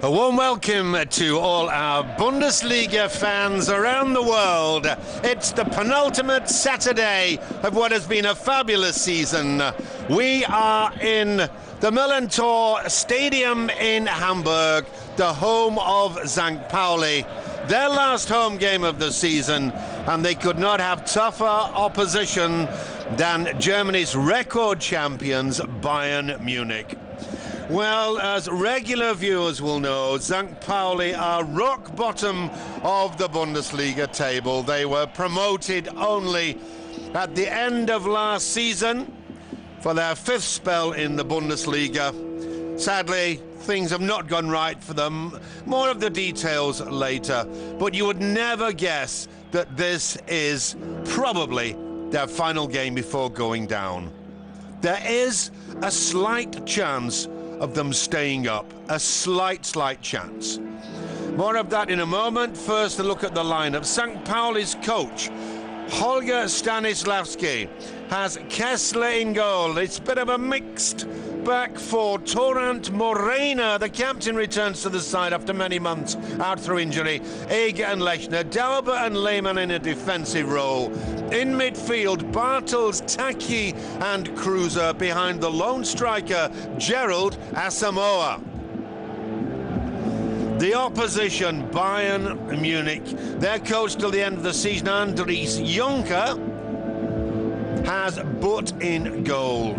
A warm welcome to all our Bundesliga fans around the world. It's the penultimate Saturday of what has been a fabulous season. We are in the Millantor Stadium in Hamburg, the home of St. Pauli. Their last home game of the season, and they could not have tougher opposition than Germany's record champions, Bayern Munich. Well, as regular viewers will know, St. Pauli are rock bottom of the Bundesliga table. They were promoted only at the end of last season for their fifth spell in the Bundesliga. Sadly, things have not gone right for them. More of the details later. But you would never guess that this is probably their final game before going down. There is a slight chance of them staying up, a slight chance. More of that in a moment. First, a look at the lineup. St. Pauli's coach, Holger Stanislawski, has Kessler in goal. It's a bit of a mixed back four. Torrent Morena, the captain, returns to the side after many months out through injury. Eger and Lechner, Dauber and Lehmann in a defensive role. In midfield, Bartels, Taki and Kruse behind the lone striker, Gerald Asamoah. The opposition, Bayern Munich. Their coach till the end of the season, Andries Jonker, has Butt in goal.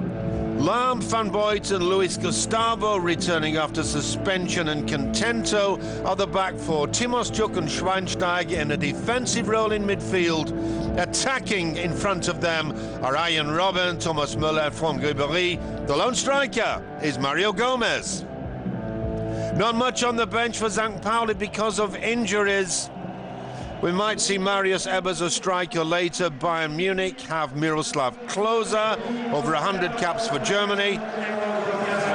Lahm, Van Boyt and Luis Gustavo returning after suspension, and Contento are the back four. Timos Juk and Schweinsteiger in a defensive role in midfield. Attacking in front of them are Ian Robben, Thomas Müller from Ribéry. The lone striker is Mario Gomez. Not much on the bench for St. Pauli because of injuries. We might see Marius Ebers, a striker, later. Bayern Munich have Miroslav Klose, over 100 caps for Germany.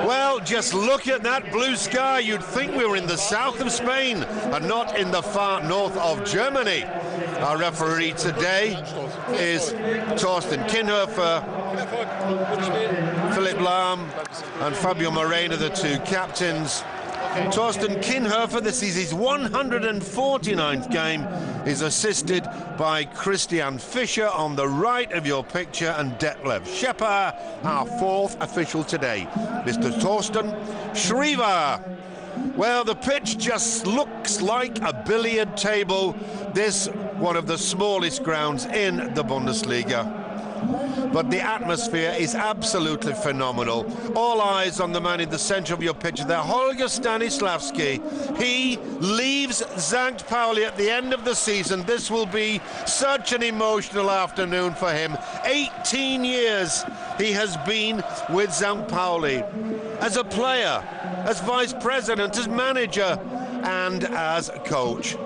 Well, just look at that blue sky. You'd think we were in the south of Spain and not in the far north of Germany. Our referee today is Thorsten Kinhofer, Philipp Lahm and Fabio Morena, the two captains. Thorsten Kinhofer, this is his 149th game, is assisted by Christian Fischer on the right of your picture, and Detlef Schepper, our fourth official today, Mr. Thorsten Schriever. Well, the pitch just looks like a billiard table. This one of the smallest grounds in the Bundesliga. But the atmosphere is absolutely phenomenal. All eyes on the man in the centre of your picture there, Holger Stanislawski. He leaves St. Pauli at the end of the season. This will be such an emotional afternoon for him. 18 years he has been with St. Pauli, as a player, as vice president, as manager, and as coach.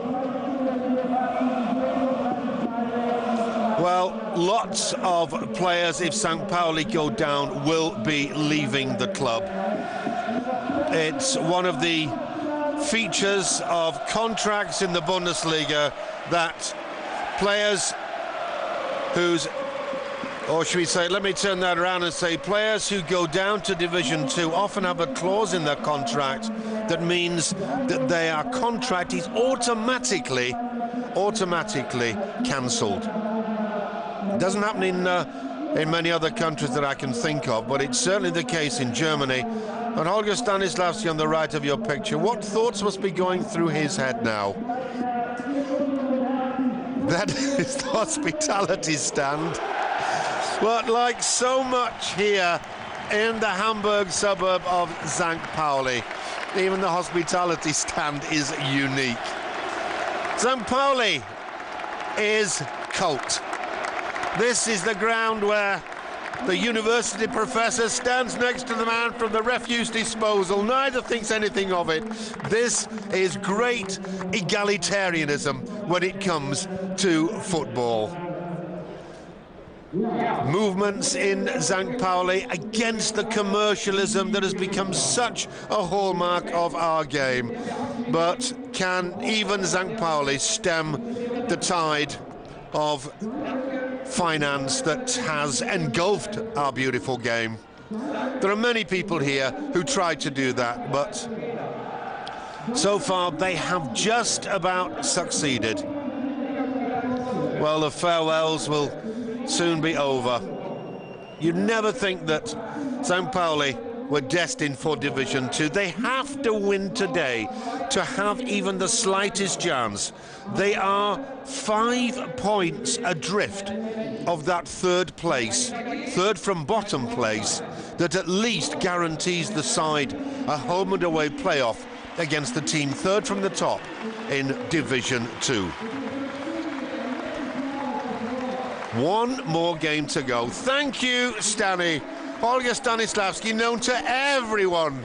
Well, lots of players, if St. Pauli go down, will be leaving the club. It's one of the features of contracts in the Bundesliga that players whose, or should we say, let me turn that around and say, players who go down to Division 2 often have a clause in their contract that means that their contract is automatically cancelled. It doesn't happen in many other countries that I can think of, but it's certainly the case in Germany. And Holger Stanislawski on the right of your picture, what thoughts must be going through his head now? That is the hospitality stand. But like so much here in the Hamburg suburb of St. Pauli, even the hospitality stand is unique. St. Pauli is cult. This is the ground where the university professor stands next to the man from the refuse disposal. Neither thinks anything of it. This is great egalitarianism when it comes to football. Movements in St. Pauli against the commercialism that has become such a hallmark of our game. But can even St. Pauli stem the tide of finance that has engulfed our beautiful game? There are many people here who try to do that, but So far, they have just about succeeded. Well, the farewells will soon be over. You'd never think that St. Pauli were destined for Division 2. They have to win today to have even the slightest chance. They are 5 points adrift of that third place, third from bottom place, that at least guarantees the side a home and away playoff against the team third from the top in Division 2. One more game to go. Thank you, Stani. Holger Stanislawski, known to everyone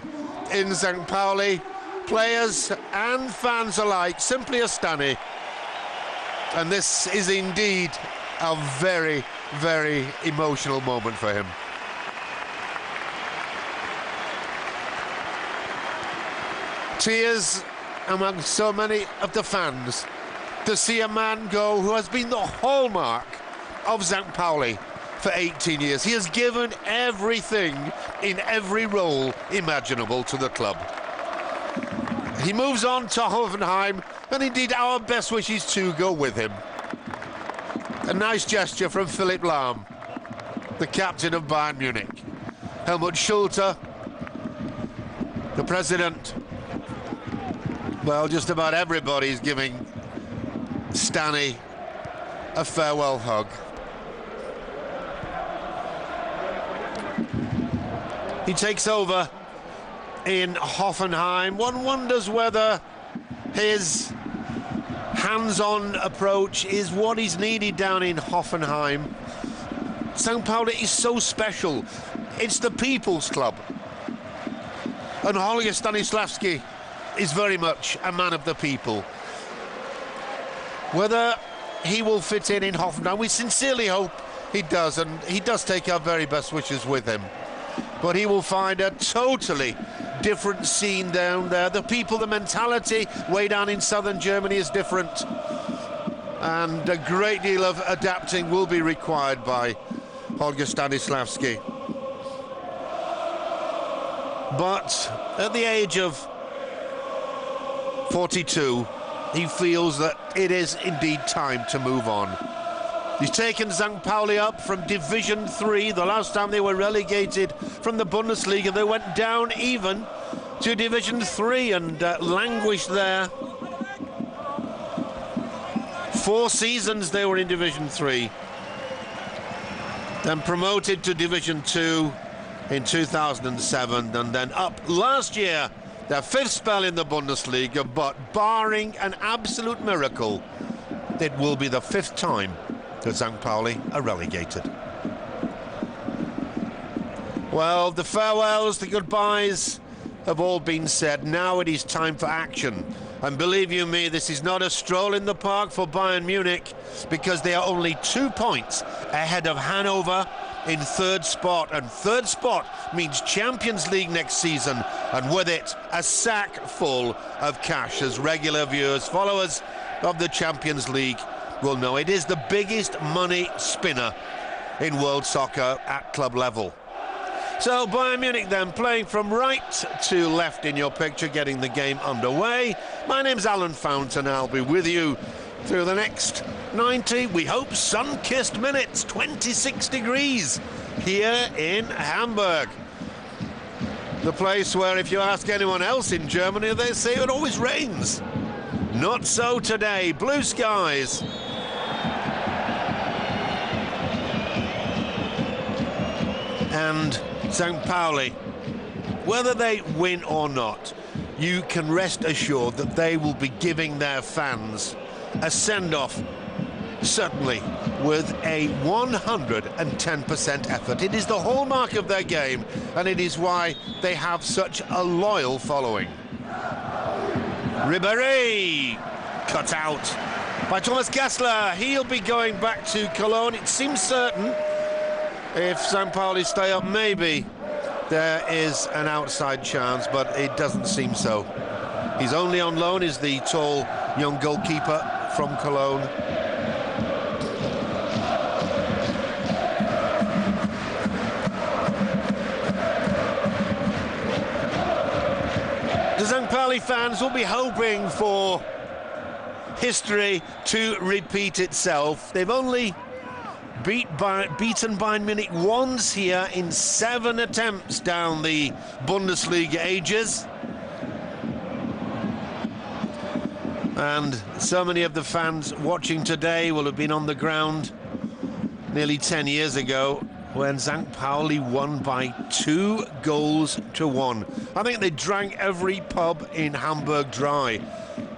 in St. Pauli, players and fans alike, simply a Stani. And this is indeed a very, very emotional moment for him. Tears among so many of the fans to see a man go who has been the hallmark of St. Pauli for 18 years. He has given everything in every role imaginable to the club. He moves on to Hoffenheim, and indeed our best wishes to go with him. A nice gesture from Philipp Lahm, the captain of Bayern Munich. Helmut Schulte, the president. Well, just about everybody's giving Stani a farewell hug. He takes over in Hoffenheim. One wonders whether his hands-on approach is what is needed down in Hoffenheim. St. Pauli is so special. It's the people's club. And Holger Stanislawski is very much a man of the people. Whether he will fit in Hoffenheim, we sincerely hope he does, and he does take our very best wishes with him. But he will find a totally different scene down there. The people, the mentality way down in southern Germany is different. And a great deal of adapting will be required by Holger Stanislawski. But at the age of 42, he feels that it is indeed time to move on. He's taken St. Pauli up from Division 3. The last time they were relegated from the Bundesliga, they went down even to Division 3 and languished there. 4 seasons they were in Division 3. Then promoted to Division 2 in 2007, and then up last year, their 5th spell in the Bundesliga, but barring an absolute miracle, it will be the 5th time that St. Pauli are relegated. Well, the farewells, the goodbyes have all been said. Now it is time for action. And believe you me, this is not a stroll in the park for Bayern Munich, because they are only 2 points ahead of Hanover in 3rd spot. And 3rd spot means Champions League next season, and with it, a sack full of cash. As regular viewers, followers of the Champions League will know, it is the biggest money spinner in world soccer at club level. So Bayern Munich then playing from right to left in your picture, getting the game underway. My name's Alan Fountain. I'll be with you through the next 90, we hope, sun-kissed minutes. 26 degrees here in Hamburg. The place where, if you ask anyone else in Germany, they say it always rains. Not so today. Blue skies. And St. Pauli, whether they win or not, you can rest assured that they will be giving their fans a send-off, certainly with a 110% effort. It is the hallmark of their game, and it is why they have such a loyal following. Ribéry cut out by Thomas Gassler. He'll be going back to Cologne. It seems certain, if St. Pauli stay up, maybe there is an outside chance, but it doesn't seem so. He's only on loan, is the tall young goalkeeper from Cologne. The St. Pauli fans will be hoping for history to repeat itself. They've only beaten Bayern Munich once here in 7 attempts down the Bundesliga ages. And so many of the fans watching today will have been on the ground nearly 10 years ago when St. Pauli won by 2-1. I think they drank every pub in Hamburg dry.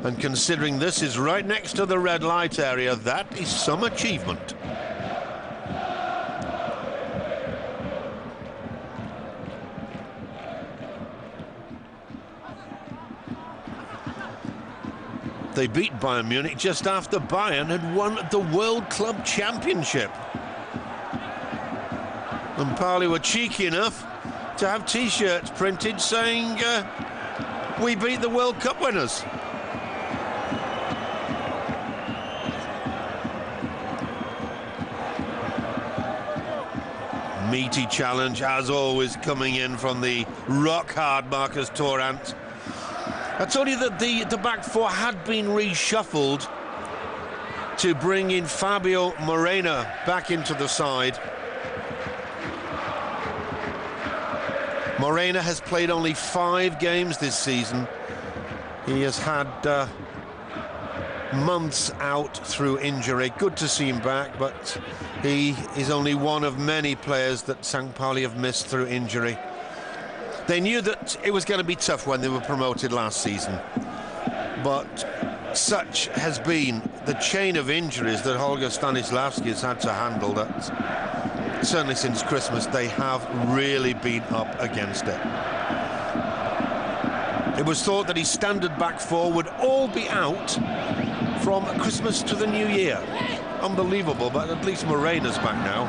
And considering this is right next to the red light area, that is some achievement. They beat Bayern Munich just after Bayern had won the World Club Championship. And Pauli were cheeky enough to have T-shirts printed saying, we beat the World Cup winners. Meaty challenge, as always, coming in from the rock-hard Marcus Thorant. I told you that the back four had been reshuffled to bring in Fabio Morena back into the side. Morena has played only 5 games this season. He has had months out through injury. Good to see him back, but he is only one of many players that St. Pauli have missed through injury. They knew that it was going to be tough when they were promoted last season, but such has been the chain of injuries that Holger Stanislawski has had to handle that certainly since Christmas they have really been up against it. It was thought that his standard back four would all be out from Christmas to the New Year. Unbelievable, but at least Morena's back now.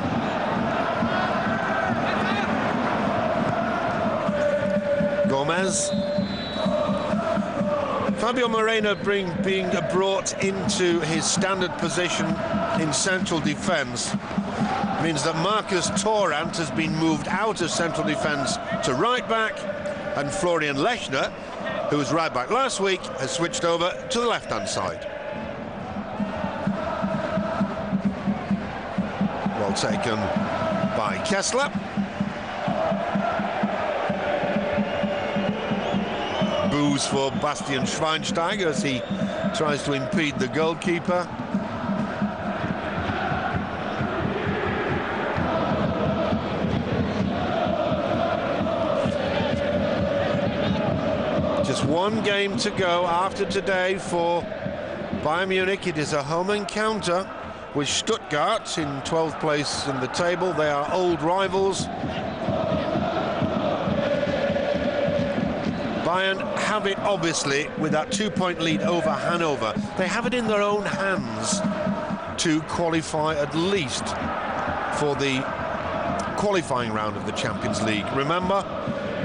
Gomez. Fabio Morena being brought into his standard position in central defence means that Marcus Thorant has been moved out of central defence to right back, and Florian Lechner, who was right back last week, has switched over to the left-hand side. Well taken by Kessler. Boos for Bastian Schweinsteiger as he tries to impede the goalkeeper. Just one game to go after today for Bayern Munich. It is a home encounter with Stuttgart in 12th place in the table. They are old rivals. Bayern have it, obviously, with that 2-point lead over Hanover. They have it in their own hands to qualify at least for the qualifying round of the Champions League. Remember,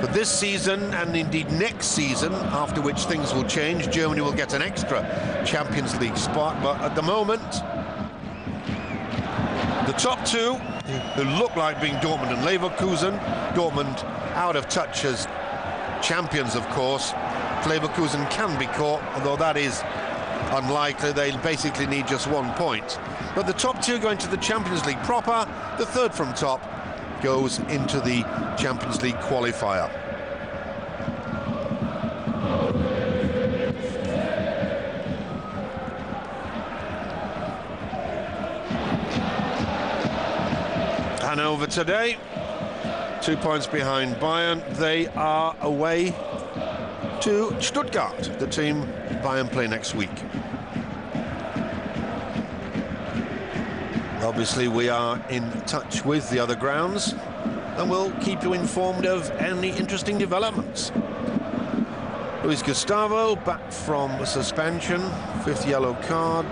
for this season and indeed next season, after which things will change, Germany will get an extra Champions League spot. But at the moment, the top two, who look like being Dortmund and Leverkusen, Dortmund out of touch as champions, of course. Leverkusen can be caught, although that is unlikely. They basically need just 1 point. But the top two going to the Champions League proper. The third from top goes into the Champions League qualifier. Hanover today, 2 points behind Bayern. They are away to Stuttgart, the team Bayern play next week. Obviously, we are in touch with the other grounds, and we'll keep you informed of any interesting developments. Luis Gustavo back from suspension, 5th yellow card.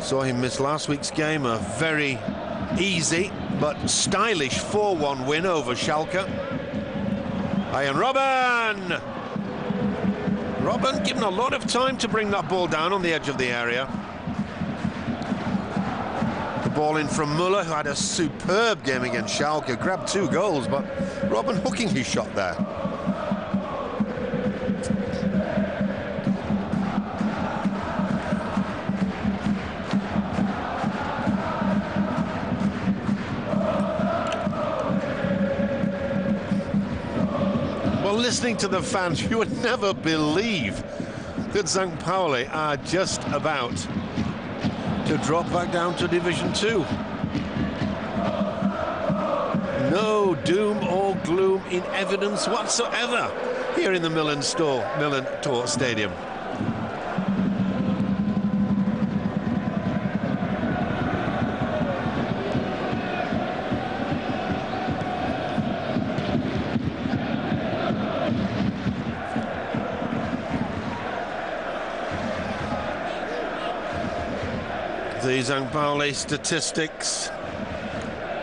Saw him miss last week's game, a very easy but stylish 4-1 win over Schalke. Ian Robben! Robben given a lot of time to bring that ball down on the edge of the area. The ball in from Müller, who had a superb game against Schalke, grabbed 2 goals, but Robben hooking his shot there. listening to the fans, you would never believe that St. Pauli are just about to drop back down to Division 2. No doom or gloom in evidence whatsoever here in the Milan Tor Stadium. The St. Pauli statistics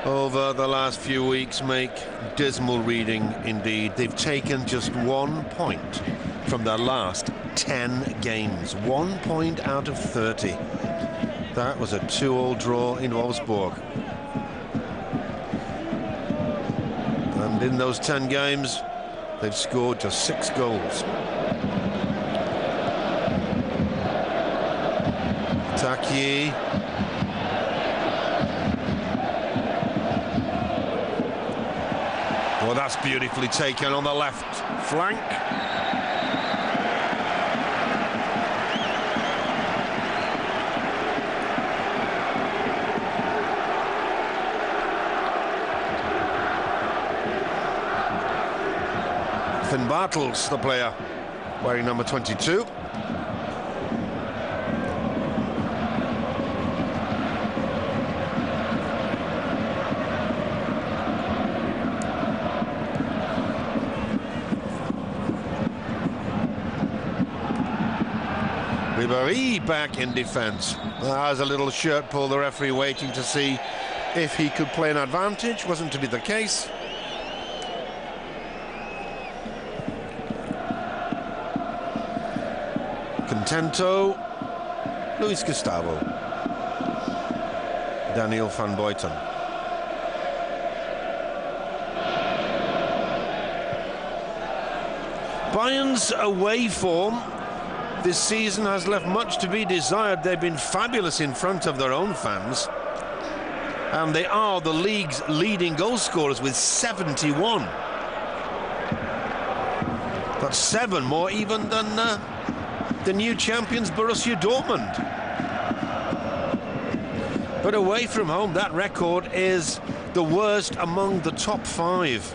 over the last few weeks make dismal reading indeed. They've taken just 1 point from their last 10 games. 1 point out of 30. That was a 2-2 draw in Wolfsburg. And in those 10 games, they've scored just 6 goals. Taki. Well, that's beautifully taken on the left flank. Finn Bartels, the player wearing number 22. Ribéry back in defence. There's a little shirt pull, the referee waiting to see if he could play an advantage. Wasn't to be the case. Contento, Luis Gustavo, Daniel van Buiten. Bayern's away form this season has left much to be desired. They've been fabulous in front of their own fans, and they are the league's leading goal scorers with 71. That's 7 more even than the new champions Borussia Dortmund. But away from home, that record is the worst among the top 5.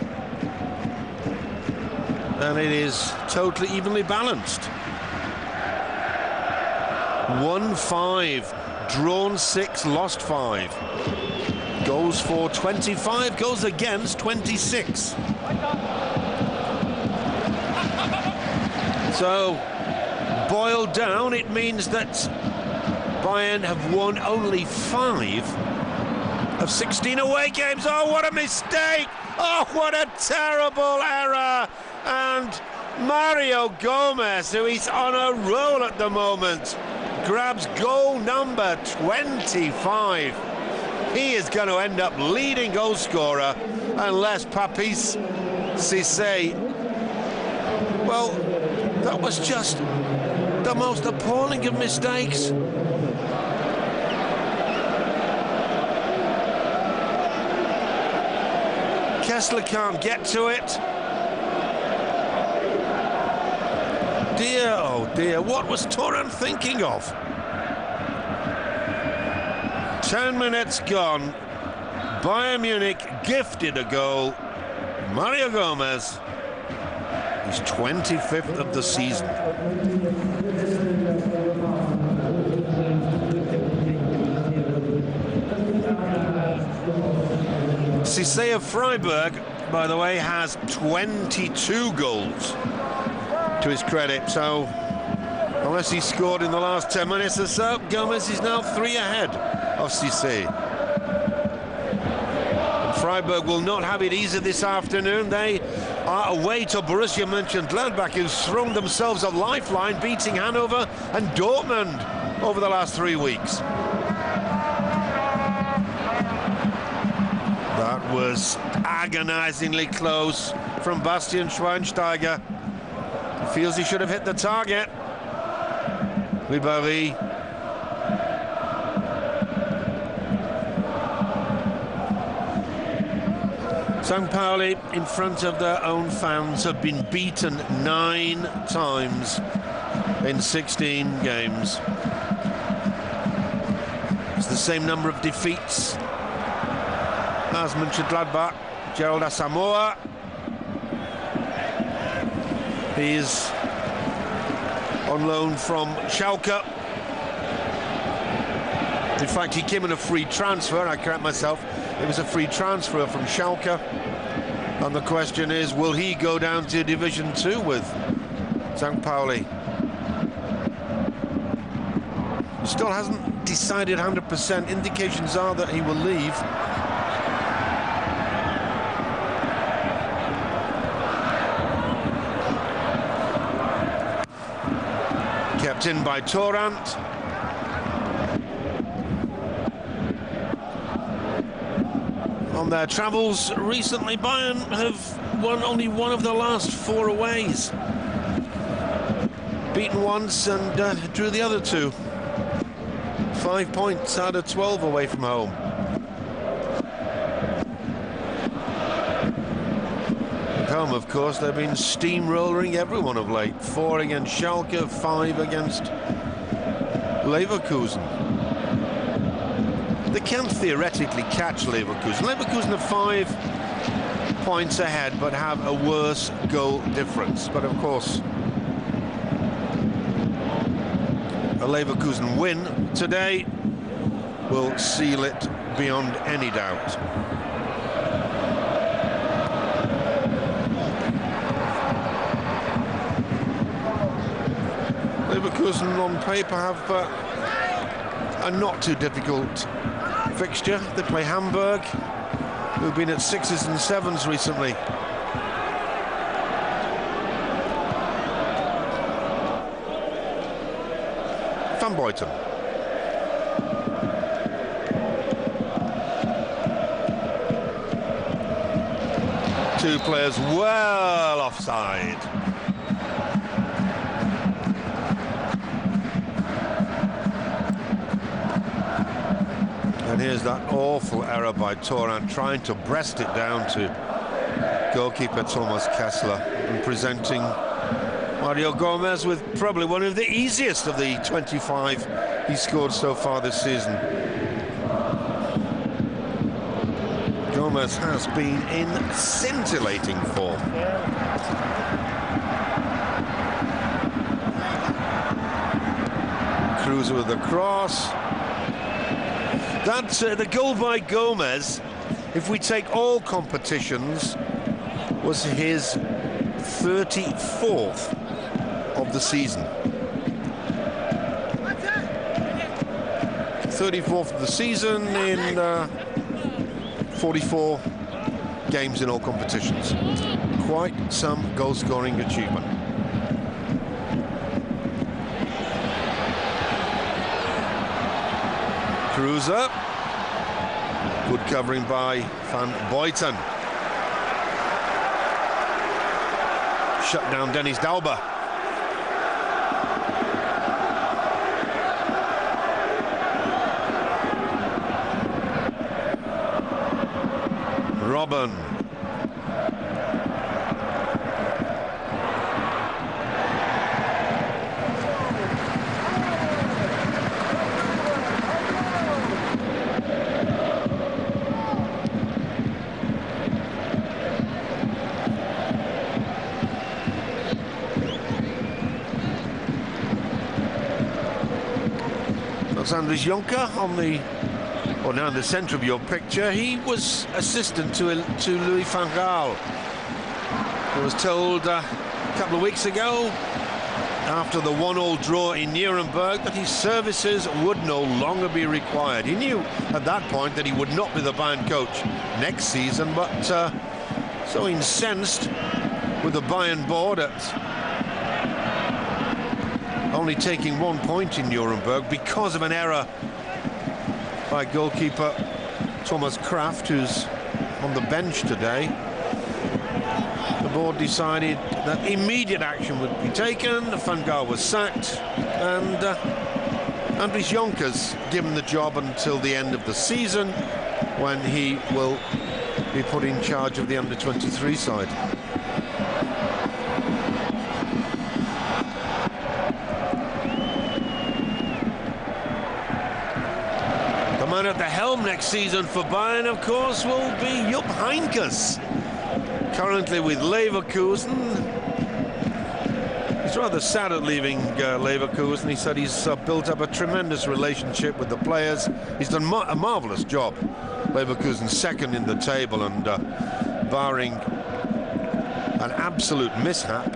And it is totally evenly balanced. 1-5, drawn 6, lost 5. Goals for 25, goals against 26. So, boiled down, it means that Bayern have won only 5 of 16 away games. Oh, what a mistake! Oh, what a terrible error! And Mario Gomez, who is on a roll at the moment, grabs goal number 25. He is going to end up leading goal scorer unless Papis Cissé. Well, that was just the most appalling of mistakes. Kessler can't get to it. Dear, oh dear, what was Turan thinking of? 10 minutes gone. Bayern Munich gifted a goal. Mario Gomez, his 25th of the season. Cissé of Freiburg, by the way, has 22 goals to his credit, so unless he scored in the last 10 minutes or so, Gomez is now 3 ahead of Cissé. Freiburg will not have it easy this afternoon. They are away to Borussia Mönchengladbach, who's thrown themselves a lifeline, beating Hanover and Dortmund over the last 3 weeks. That was agonizingly close from Bastian Schweinsteiger. Feels he should have hit the target. Ribéry. St. Pauli, in front of their own fans, have been beaten 9 times in 16 games. It's the same number of defeats as Mönchengladbach. Gerald Asamoah, he's on loan from Schalke. In fact, he came in a free transfer. I correct myself, it was a free transfer from Schalke. And the question is, will he go down to Division 2 with St. Pauli? He still hasn't decided 100%. Indications are that he will leave. Kept in by Torrent. On their travels recently, Bayern have won only one of the last 4 aways. Beaten once and drew the other 2. 5 points out of 12 away from home. At home, of course, they've been steamrolling everyone of late. 4 against Schalke, 5 against Leverkusen. They can theoretically catch Leverkusen. Leverkusen are 5 points ahead, but have a worse goal difference. But of course, a Leverkusen win today will seal it beyond any doubt. Leverkusen on paper have a not too difficult fixture. They play Hamburg, who've been at 6s and 7s recently. Van Buiten. Two players well offside. And here's that awful error by Torrent, trying to breast it down to goalkeeper Thomas Kessler and presenting Mario Gomez with probably one of the easiest of the 25 he's scored so far this season. Gomez has been in scintillating form. Cruz with the cross. That's the goal by Gomez, if we take all competitions, was his 34th of the season. 34th of the season in 44 games in all competitions. Quite some goal-scoring achievement. Cruiser. Good covering by Van Buiten. Shut down Dennis Dauber. Robben. That's Andries Jonker on the, or now in the centre of your picture. He was assistant to Louis van Gaal. I was told a couple of weeks ago, after the 1-1 draw in Nuremberg, that his services would no longer be required. He knew at that point that he would not be the Bayern coach next season, but so incensed with the Bayern board at only taking 1 point in Nuremberg because of an error by goalkeeper Thomas Kraft, who's on the bench today. The board decided that immediate action would be taken. Van Gaal was sacked, and Andries Jonker's given the job until the end of the season, when he will be put in charge of the under-23 side. The man at the helm next season for Bayern, of course, will be Jupp Heynckes, currently with Leverkusen. He's rather sad at leaving Leverkusen. He said he's built up a tremendous relationship with the players. He's done a marvellous job. Leverkusen's second in the table, and barring an absolute mishap,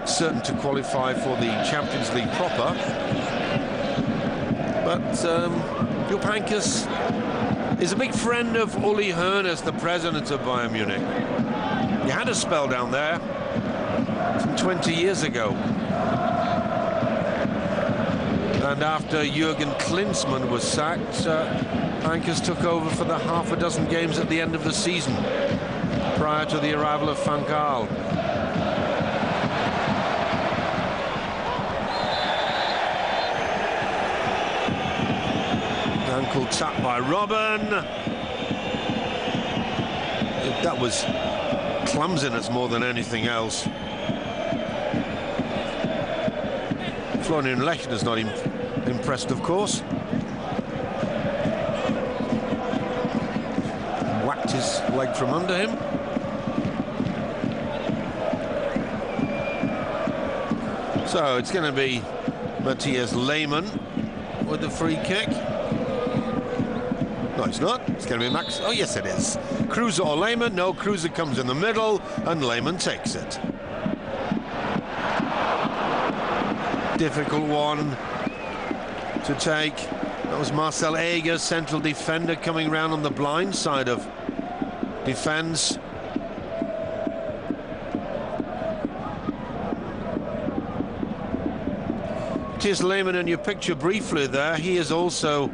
certain to qualify for the Champions League proper. But Jupp Heynckes is a big friend of Uli Hoeneß, the president of Bayern Munich. He had a spell down there some 20 years ago. And after Jürgen Klinsmann was sacked, Heynckes took over for the half a dozen games at the end of the season, prior to the arrival of Van Gaal. Ankle tap by Robben. That was clumsiness more than anything else. Florian Lechner's not impressed, of course. Whacked his leg from under him. So it's going to be Matthias Lehmann with the free kick. No, it's not. It's going to be Max. Oh, yes, it is. Kruse or Lehmann. No, Kruse comes in the middle, and Lehmann takes it. Difficult one to take. That was Marcel Eger, central defender, coming round on the blind side of defence. Matthias Lehmann in your picture briefly there. He has also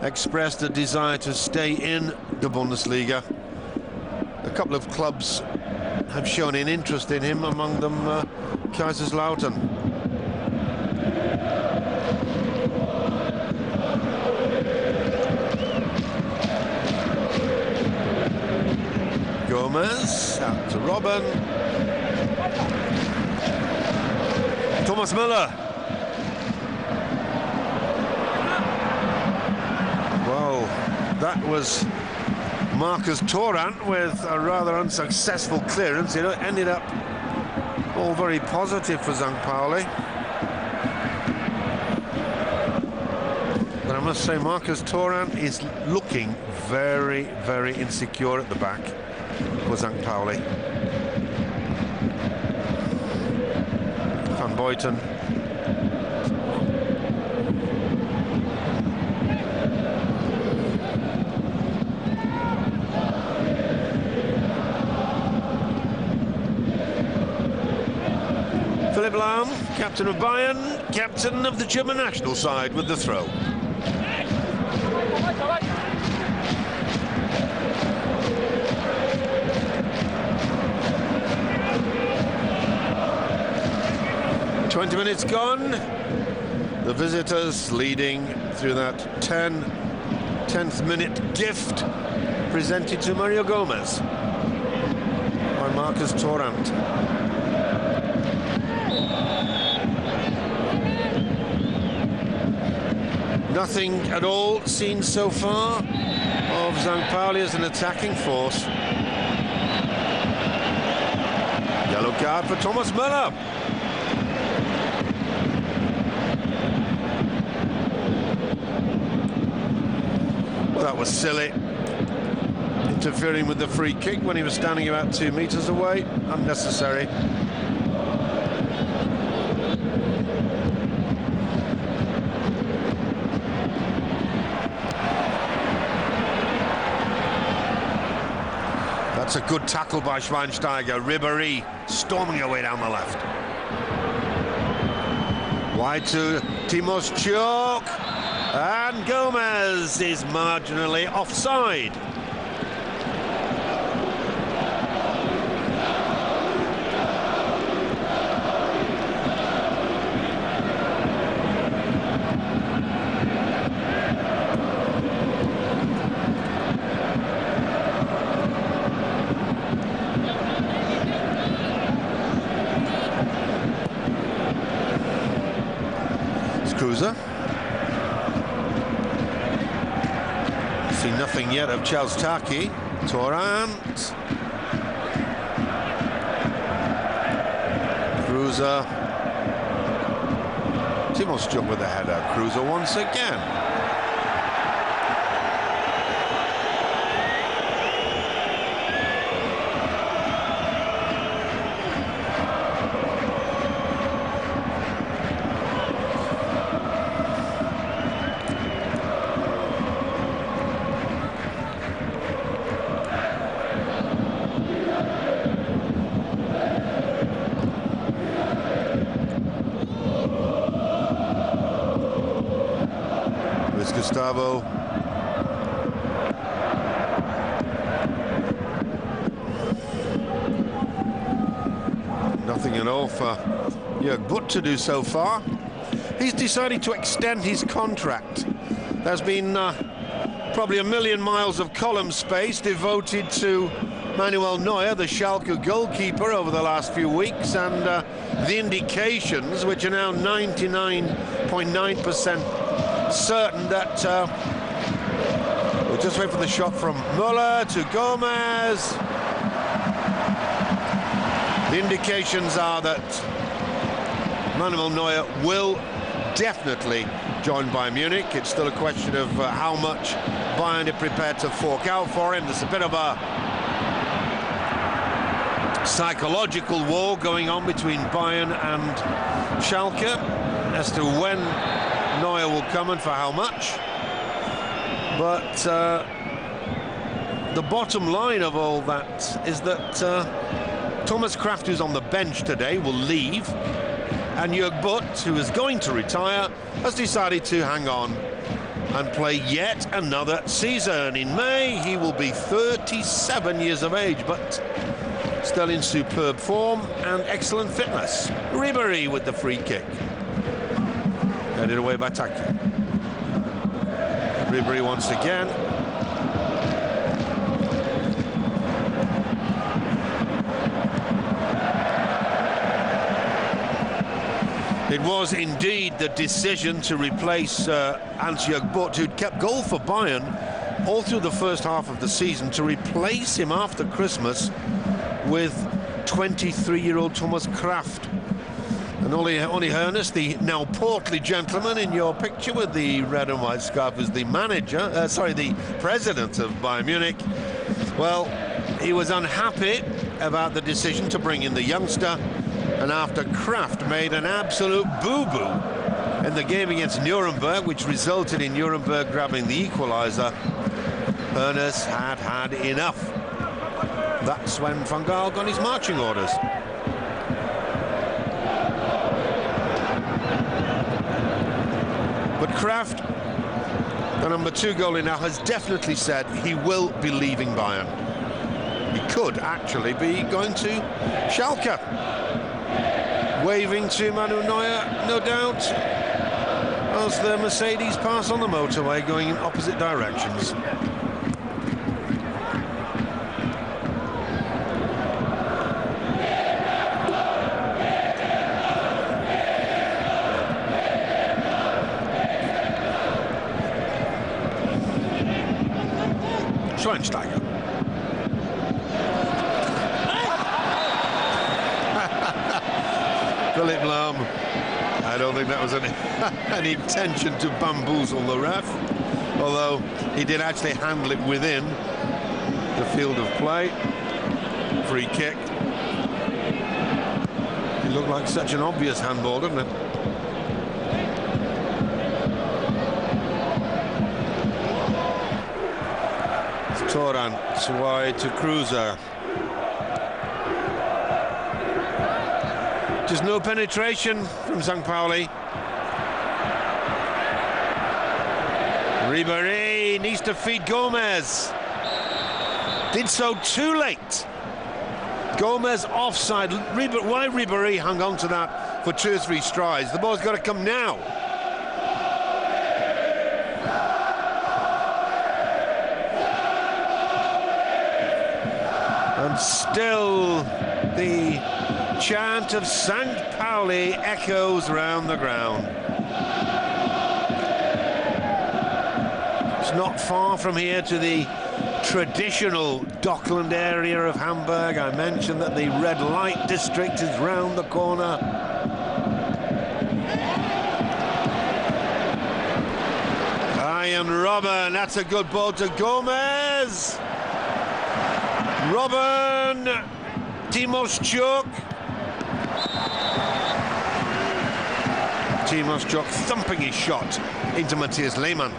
expressed a desire to stay in the Bundesliga. A couple of clubs have shown an interest in him, among them Kaiserslautern. Gomez out to Robben. Thomas Müller. Well, that was Marcus Thuram with a rather unsuccessful clearance. It ended up all very positive for St. Pauli. But I must say, Marcus Thuram is looking very, very insecure at the back for St. Pauli. Van Buiten. Philipp Lahm, captain of Bayern, captain of the German national side, with the throw. "20 minutes gone." The visitors leading through that 10th minute gift presented to Mario Gomez by Marcus Thuram. Nothing at all seen so far of St. Pauli as an attacking force. Yellow card for Thomas Müller. Well, that was silly. Interfering with the free kick when he was standing about 2 meters away. Unnecessary. That's a good tackle by Schweinsteiger. Ribéry storming away down the left. Wide to Timoschuk. And Gomez is marginally offside. Cruiser. See nothing yet of Chelstaki. Torrent. Cruiser. Timo Schuck with the header. Cruiser once again. Gustavo. Nothing at all for Jörg Butt to do so far. He's decided to extend his contract. There's been probably 1 million miles of column space devoted to Manuel Neuer, the Schalke goalkeeper, over the last few weeks, and the indications, which are now 99.9% certain that we'll just wait for the shot from Müller to Gomez. The indications are that Manuel Neuer will definitely join Bayern Munich. It's still a question of how much Bayern are prepared to fork out for him. There's a bit of a psychological war going on between Bayern and Schalke as to when Neuer will come and for how much. But the bottom line of all that is that Thomas Kraft, who's on the bench today, will leave, and Jörg Butt, who is going to retire, has decided to hang on and play yet another season. In May, he will be 37 years of age, but still in superb form and excellent fitness. Ribéry with the free kick. Headed away by Taki. Ribéry once again. It was indeed the decision to replace Hans-Jörg Butt, who'd kept goal for Bayern all through the first half of the season, to replace him after Christmas with 23-year-old Thomas Kraft. And Oli Hoeneß, the now portly gentleman in your picture with the red and white scarf, is the the president of Bayern Munich. Well, he was unhappy about the decision to bring in the youngster, and after Kraft made an absolute boo-boo in the game against Nuremberg, which resulted in Nuremberg grabbing the equaliser, Hoeneß had enough. That's when Van Gaal got his marching orders. But Kraft, the number 2 goalie now, has definitely said he will be leaving Bayern. He could actually be going to Schalke. Waving to Manuel Neuer, no doubt, as the Mercedes pass on the motorway going in opposite directions. Schweinsteiger. Philip Lahm. I don't think that was any intention to bamboozle the ref, although he did actually handle it within the field of play. Free kick. It looked like such an obvious handball, didn't it? Torrent wide to Cruiser. Just no penetration from St. Pauli. Ribéry needs to feed Gomez. Did so too late. Gomez offside. Why Ribéry hung on to that for 2 or 3 strides? The ball's got to come now. And still the chant of St. Pauli echoes round the ground. It's not far from here to the traditional Dockland area of Hamburg. I mentioned that the red light district is round the corner. Ian Robben, that's a good ball to Gomez. Robben, Timoschuk. Timoschuk thumping his shot into Matthias Lehmann.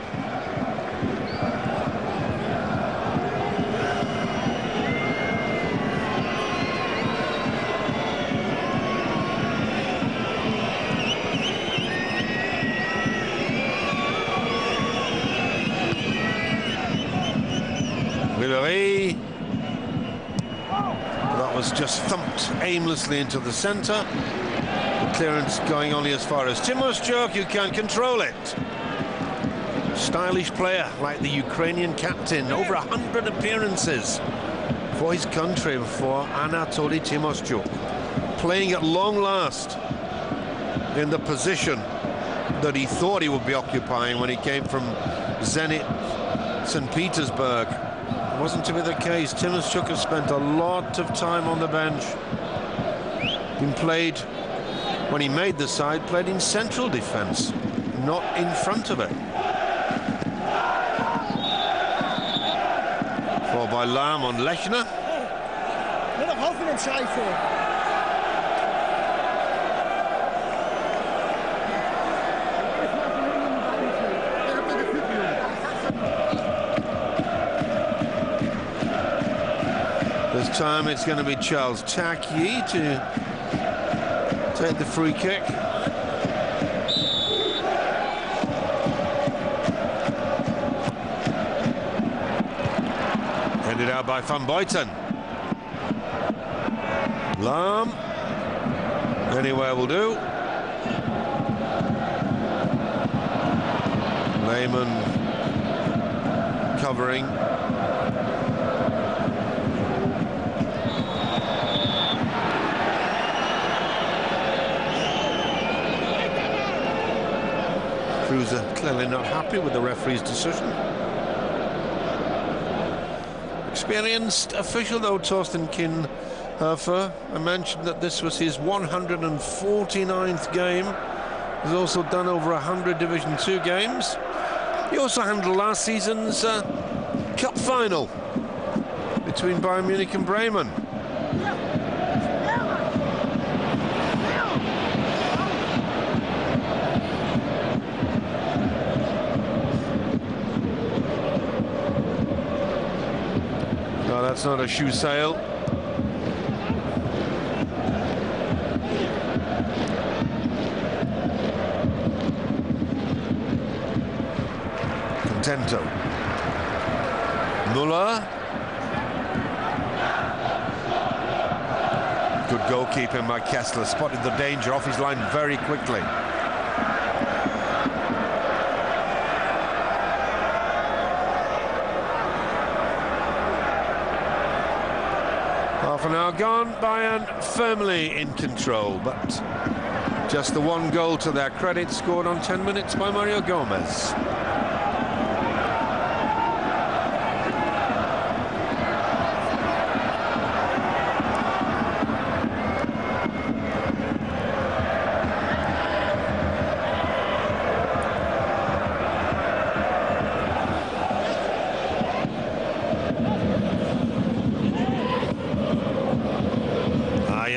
That was just thumped aimlessly into the centre. The clearance going only as far as Timoschuk. You can't control it. Stylish player like the Ukrainian captain. Over 100 appearances for his country for Anatoly Timoschuk. Playing at long last in the position that he thought he would be occupying when he came from Zenit St. Petersburg. It wasn't to be the case. Timoschuk has spent a lot of time on the bench. Been played, when he made the side, played in central defence, not in front of it. Followed by Lahm on Lechner. This time it's going to be Charles Taki to take the free kick. Headed out by Van Buiten. Lahm. Anywhere will do. Lehmann covering. Kruse clearly not happy with the referee's decision. Experienced official though, Torsten Kinhofer. I mentioned that this was his 149th game. He's also done over 100 Division 2 games. He also handled last season's cup final between Bayern Munich and Bremen. No, that's not a shoe sale. Contento. Müller. Good goalkeeping by Kessler. Spotted the danger off his line very quickly. Half an hour gone, Bayern firmly in control, but just the one goal to their credit, scored on 10 minutes by Mario Gomez.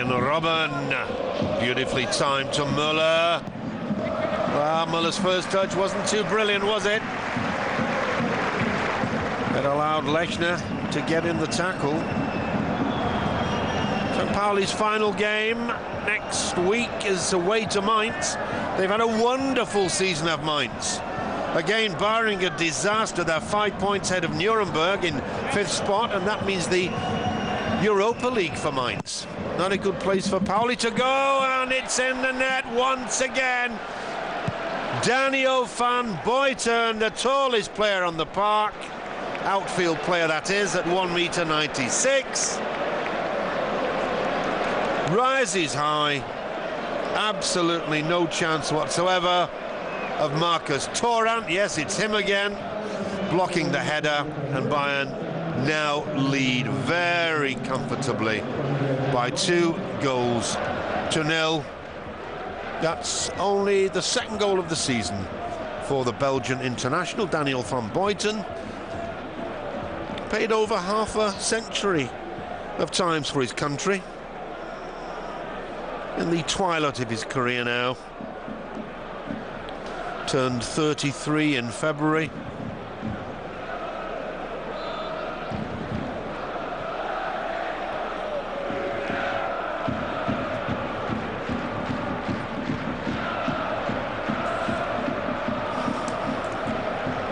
Robben, beautifully timed to Müller. Well, Müller's first touch wasn't too brilliant, was it? It allowed Lechner to get in the tackle. So Pauli's final game next week is away to Mainz. They've had a wonderful season of Mainz. Again, barring a disaster, they're 5 points ahead of Nuremberg in 5th spot, and that means the Europa League for Mainz. Not a good place for Pauli to go, and it's in the net once again. Daniel van Buiten, the tallest player on the park, outfield player that is, at 1.96 m. Rises high, absolutely no chance whatsoever of Marcus Torrent. Yes, it's him again. blocking the header, and Bayern now lead very comfortably by 2-0. That's only the second goal of the season for the Belgian international, Daniel van Buiten. Played over half a century of times for his country. In the twilight of his career now. Turned 33 in February.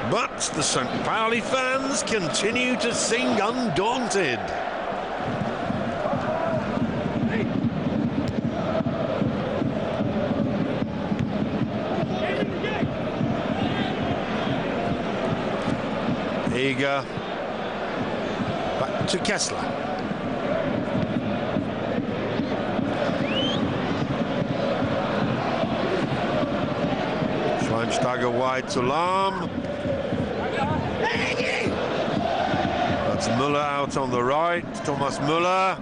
But the St. Pauli fans continue to sing undaunted. Holger back to Kessler. Schweinsteiger wide to Lahm. That's Müller out on the right. Thomas Müller.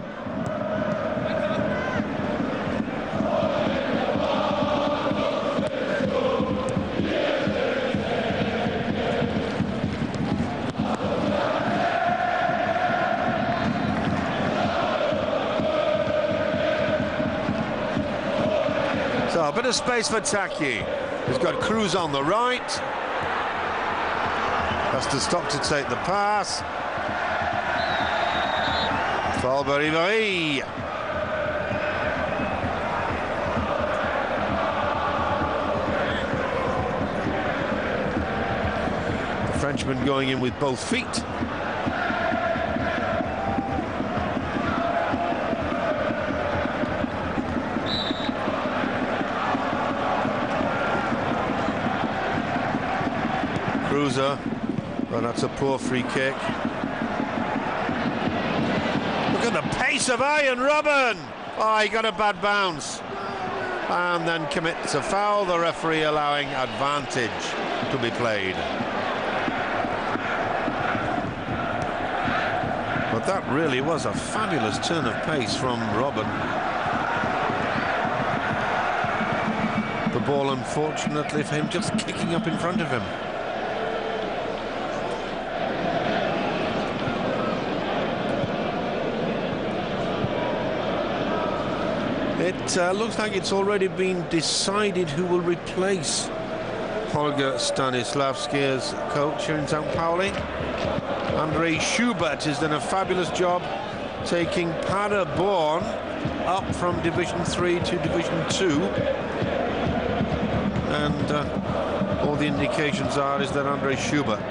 So a bit of space for Taki. He's got Cruz on the right. Has to stop to take the pass. Ribéry. The Frenchman going in with both feet. Cruiser, but that's a poor free kick. Look at the pace of Iron Robben. Oh, he got a bad bounce. And then commits a foul, the referee allowing advantage to be played. But that really was a fabulous turn of pace from Robben. The ball, unfortunately for him, just kicking up in front of him. It looks like it's already been decided who will replace Holger Stanislawski as coach here in St. Pauli. Andre Schubert has done a fabulous job taking Paderborn up from Division 3 to Division 2. And all the indications are is that Andre Schubert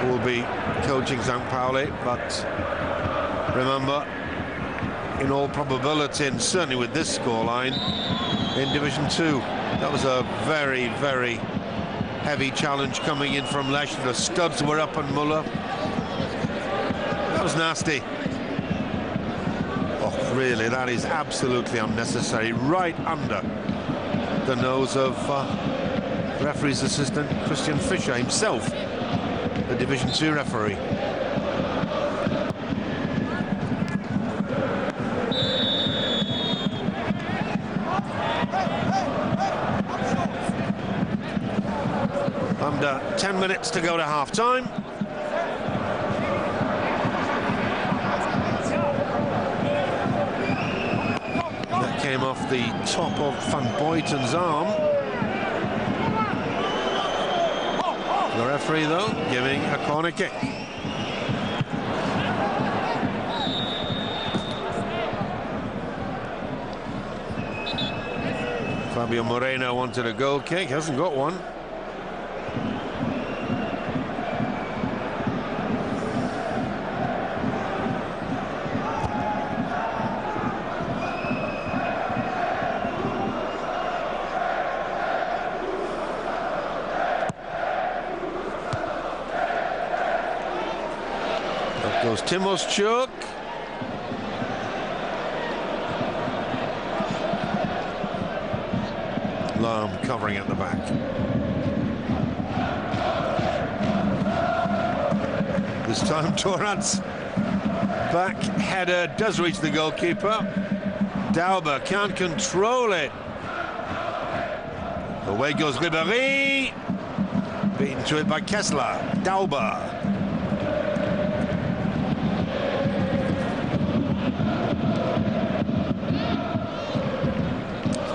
will be coaching St. Pauli. But remember, in all probability, and certainly with this scoreline, in Division 2. That was a very, very heavy challenge coming in from Lesch. The studs were up on Müller. That was nasty. Oh, really, that is absolutely unnecessary. Right under the nose of referee's assistant, Christian Fischer himself, the Division 2 referee. Under 10 minutes to go to half-time. That came off the top of Van Buiten's arm. The referee, though, giving a corner kick. Fabio Moreno wanted a goal kick, hasn't got one. Goes Timoschuk. Lahm covering at the back. This time Torrat's back header does reach the goalkeeper. Dauber can't control it. Away goes Ribéry. Beaten to it by Kessler. Dauber.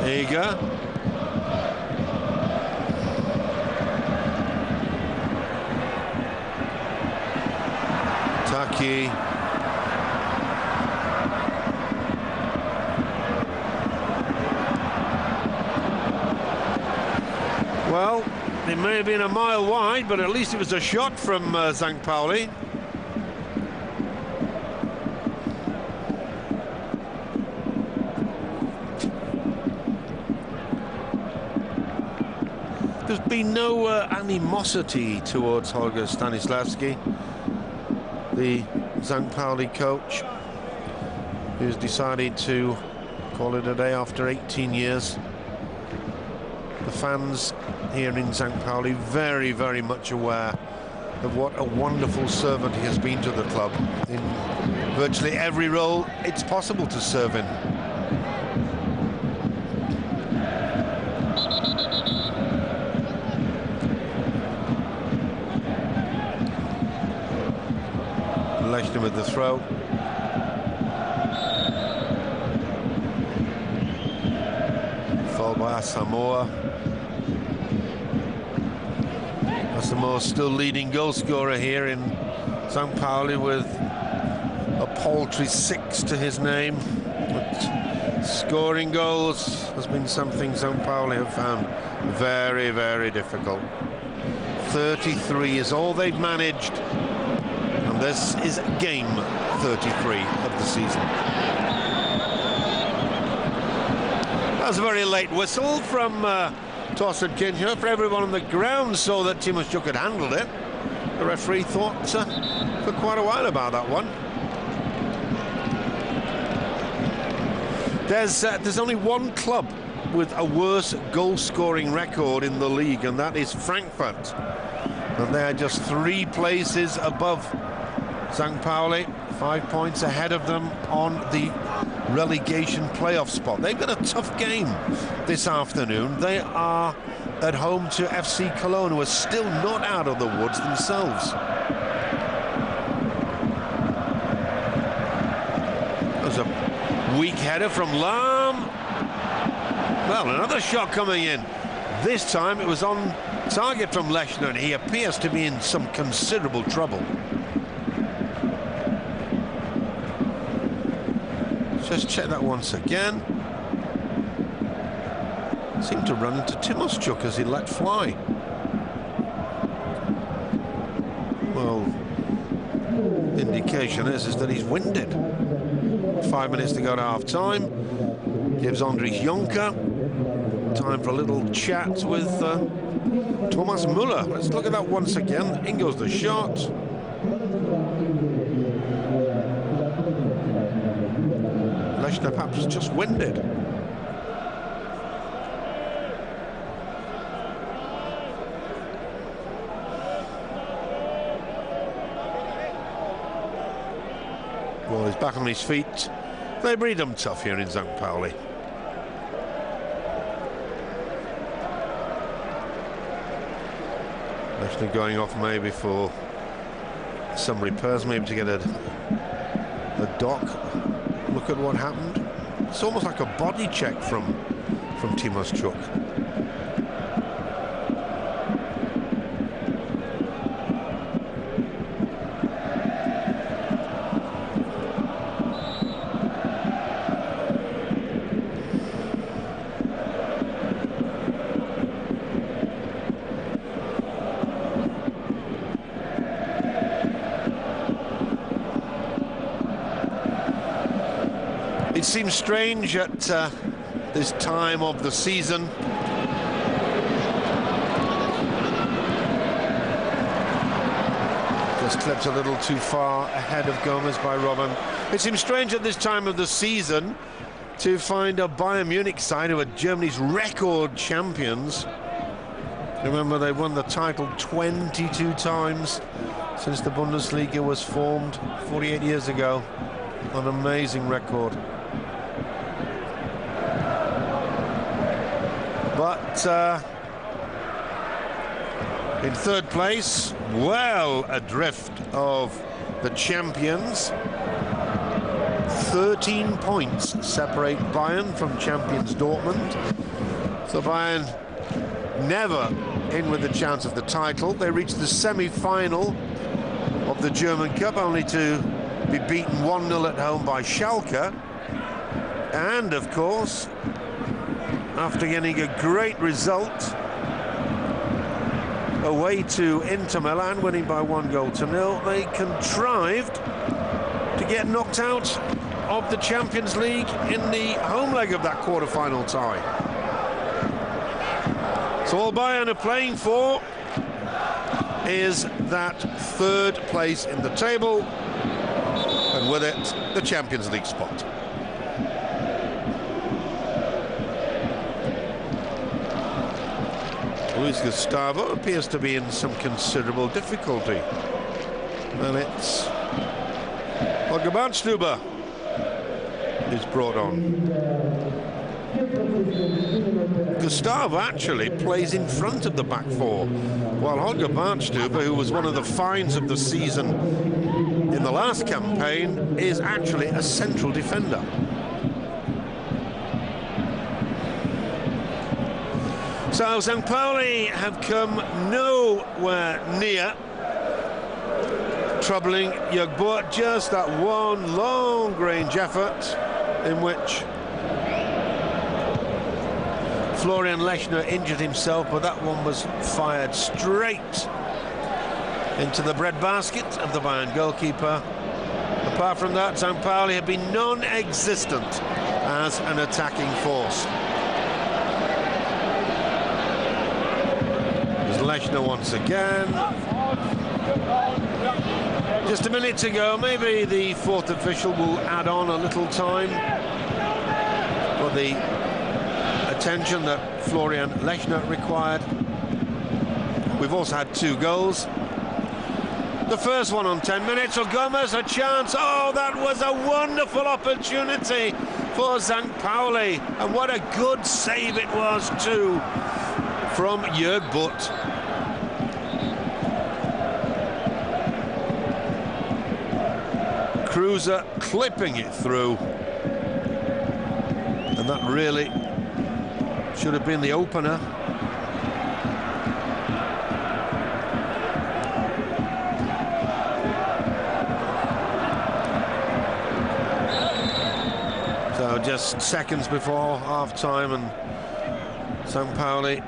Eager. Taki. Well, it may have been a mile wide, but at least it was a shot from St. Pauli. There's been no animosity towards Holger Stanislawski, the St. Pauli coach, who's decided to call it a day after 18 years. The fans here in St. Pauli very, very much aware of what a wonderful servant he has been to the club in virtually every role it's possible to serve in. Lechner with the throw. Followed by Asamoah. Asamoah still leading goal scorer here in St. Pauli with a paltry 6 to his name. But scoring goals has been something St. Pauli have found very, very difficult. 33 is all they've managed. And this is game 33 of the season. That was a very late whistle from Torsten Kincher. For everyone on the ground saw that Timoščuk had handled it. The referee thought for quite a while about that one. There's only one club with a worse goal-scoring record in the league, and that is Frankfurt. And they're just 3 places above St. Pauli, 5 points ahead of them on the relegation playoff spot. They've got a tough game this afternoon. They are at home to FC Cologne, who are still not out of the woods themselves. There's a weak header from Lahm. Well, another shot coming in. This time it was on target from Lechner, and he appears to be in some considerable trouble. Just check that once again. Seemed to run into Timoščuk as he let fly. Well, indication is that he's winded. 5 minutes to go to half-time. Gives Andries Jonker time for a little chat with Thomas Müller. Let's look at that once again. In goes the shot. Lechner perhaps just winded. Well, he's back on his feet. They breed them tough here in St. Pauli. Lechner going off maybe for some repairs, maybe to get a dock. Look at what happened. It's almost like a body check from Timoščuk. It seems strange at this time of the season. Just clipped a little too far ahead of Gomez by Robin. It seems strange at this time of the season to find a Bayern Munich side who are Germany's record champions. Remember, they won the title 22 times since the Bundesliga was formed 48 years ago. An amazing record. But in third place, well adrift of the champions. 13 points separate Bayern from champions Dortmund. So Bayern never in with the chance of the title. They reached the semi-final of the German Cup, only to be beaten 1-0 at home by Schalke. And of course, after getting a great result away to Inter Milan, winning by 1-0, they contrived to get knocked out of the Champions League in the home leg of that quarter-final tie. So all Bayern are playing for is that third place in the table, and with it, the Champions League spot. Luis Gustavo appears to be in some considerable difficulty. And it's Holger is brought on. Gustavo actually plays in front of the back four, while Holger Bartstuber, who was one of the finds of the season in the last campaign, is actually a central defender. So St. Pauli have come nowhere near troubling Jörg, just that one long-range effort in which Florian Lechner injured himself, but that one was fired straight into the breadbasket of the Bayern goalkeeper. Apart from that, St. Pauli have been non-existent as an attacking force. There's Lechner once again. Just a minute to go. Maybe the fourth official will add on a little time for the attention that Florian Lechner required. We've also had 2 goals. The first one on 10 minutes. So Gomez, a chance. Oh, that was a wonderful opportunity for St. Pauli. And what a good save it was, too, from Jörg Butt. Cruiser clipping it through. And that really should have been the opener. So just seconds before half-time, and St. Pauli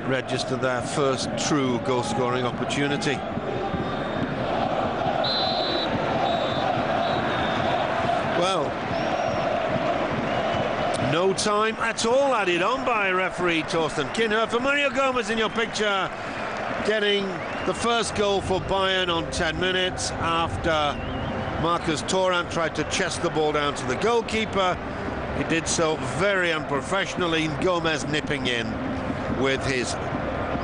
registered their first true goal-scoring opportunity. Well, no time at all added on by referee Torsten Kinhofer. Mario Gomez in your picture, getting the first goal for Bayern on 10 minutes after Marcus Thuram tried to chest the ball down to the goalkeeper. He did so very unprofessionally, Gomez nipping in with his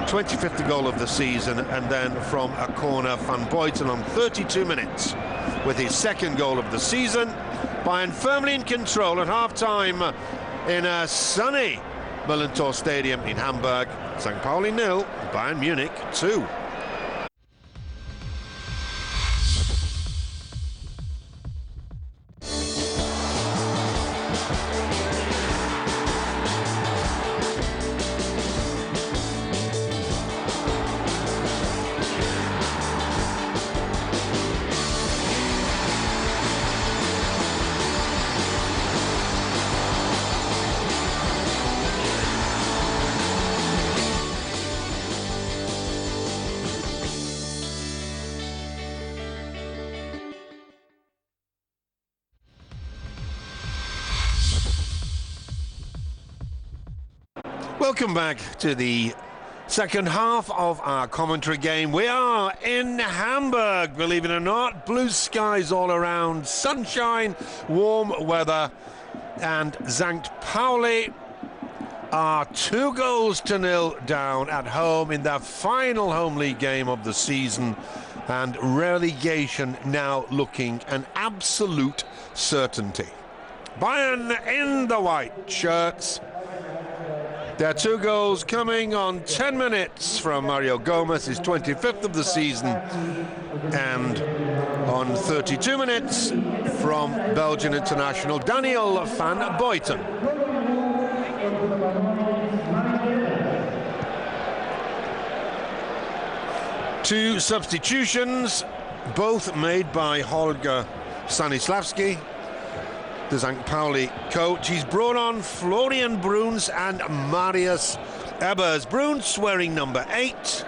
25th goal of the season, and then from a corner, Van Buiten on 32 minutes with his second goal of the season. Bayern firmly in control at half-time in a sunny Mühlentor Stadium in Hamburg. St. Pauli 0, Bayern Munich 2. Welcome back to the second half of our commentary game. We are in Hamburg, believe it or not. Blue skies all around, sunshine, warm weather, and St. Pauli are 2-0 down at home in their final home league game of the season and relegation now looking an absolute certainty. Bayern in the white shirts. Their 2 goals coming on 10 minutes from Mario Gomez, his 25th of the season, and on 32 minutes from Belgian international Daniel van Buiten. Two substitutions, both made by Holger Stanislawski, the St. Pauli coach. He's brought on Florian Bruns and Marius Ebers. Bruns wearing number 8,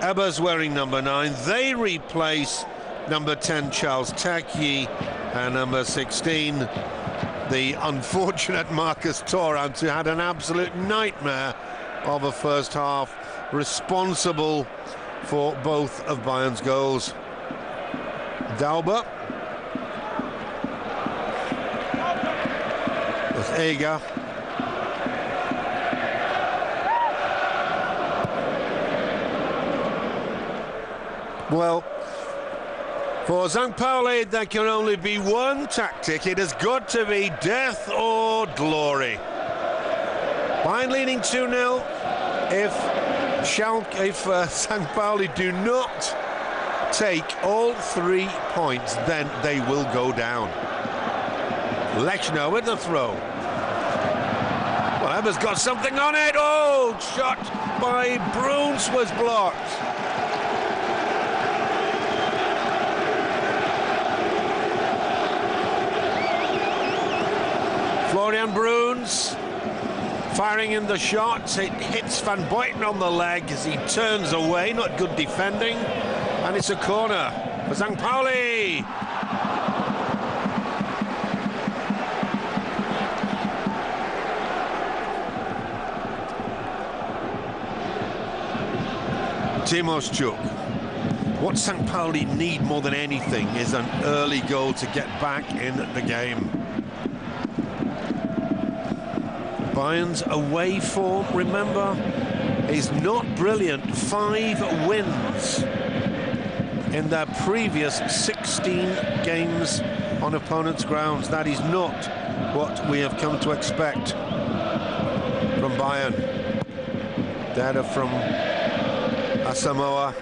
Ebers wearing number 9. They replace number 10 Charles Tacky and number 16 the unfortunate Marcus Thuram, who had an absolute nightmare of a first half, responsible for both of Bayern's goals. Dauber with Eger. Well, for St. Pauli, there can only be one tactic. It has got to be death or glory. Bayern leading 2-0. If St. Pauli do not take all 3 points, then they will go down. Lechner with the throw. Well, Ebers got something on it. Oh, shot by Bruns was blocked. Florian Bruns firing in the shot. It hits Van Buiten on the leg as he turns away. Not good defending. And it's a corner for St. Pauli. Timoschuk. What St. Pauli need more than anything is an early goal to get back in the game. Bayern's away form, remember, is not brilliant. 5 wins in their previous 16 games on opponents' grounds. That is not what we have come to expect from Bayern. Data from Asamoah.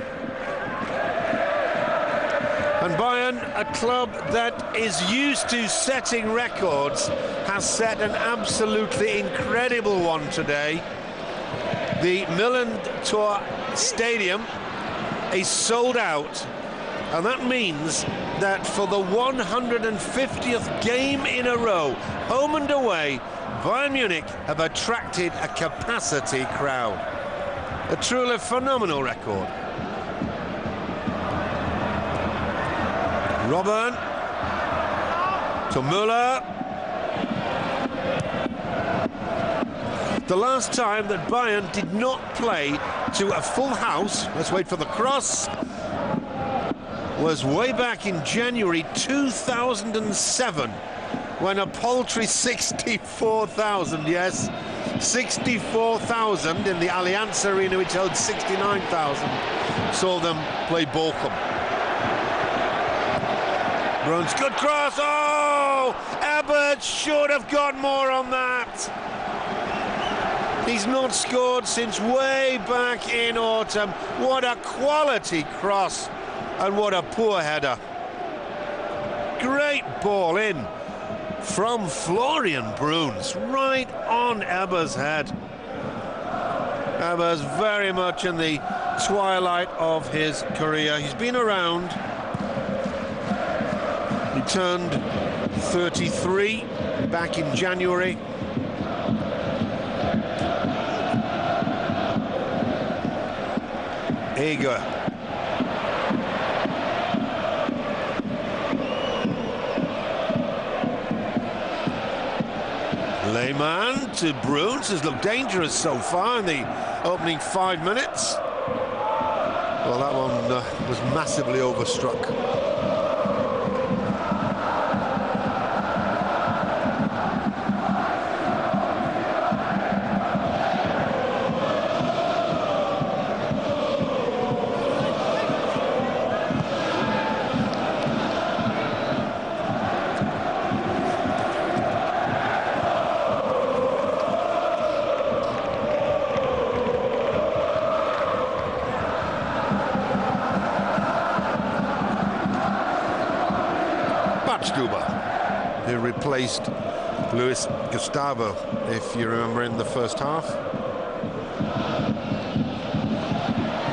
And Bayern, a club that is used to setting records, has set an absolutely incredible one today. The Millantor Stadium is sold out, and that means that for the 150th game in a row, home and away, Bayern Munich have attracted a capacity crowd. A truly phenomenal record. Robben to Müller. The last time that Bayern did not play to a full house, let's wait for the cross, was way back in January 2007, when a paltry 64,000, yes, 64,000 in the Allianz Arena, which held 69,000, saw them play Bochum. Bruns, good cross. Oh, Ebert should have got more on that. He's not scored since way back in autumn. What a quality cross, and what a poor header. Great ball in from Florian Bruns, right on Eber's head. Eber's very much in the twilight of his career. He's been around. He turned 33 back in January. Eger. Lehmann to Bruns, has looked dangerous so far in the opening 5 minutes. Well, that one was massively overstruck. Stuber, who replaced Luis Gustavo, if you remember, in the first half.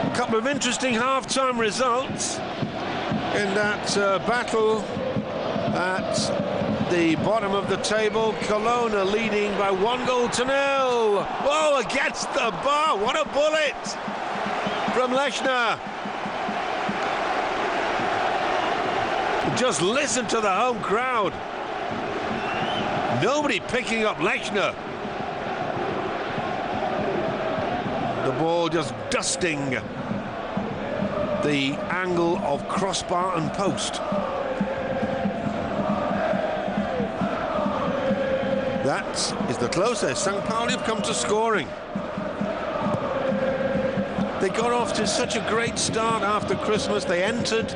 A couple of interesting half-time results in that battle at the bottom of the table. Cologne are leading by 1-0. Oh, against the bar! What a bullet from Lechner. Just listen to the home crowd. Nobody picking up Lechner. The ball just dusting the angle of crossbar and post. That is the closest St. Pauli have come to scoring. They got off to such a great start after Christmas. They entered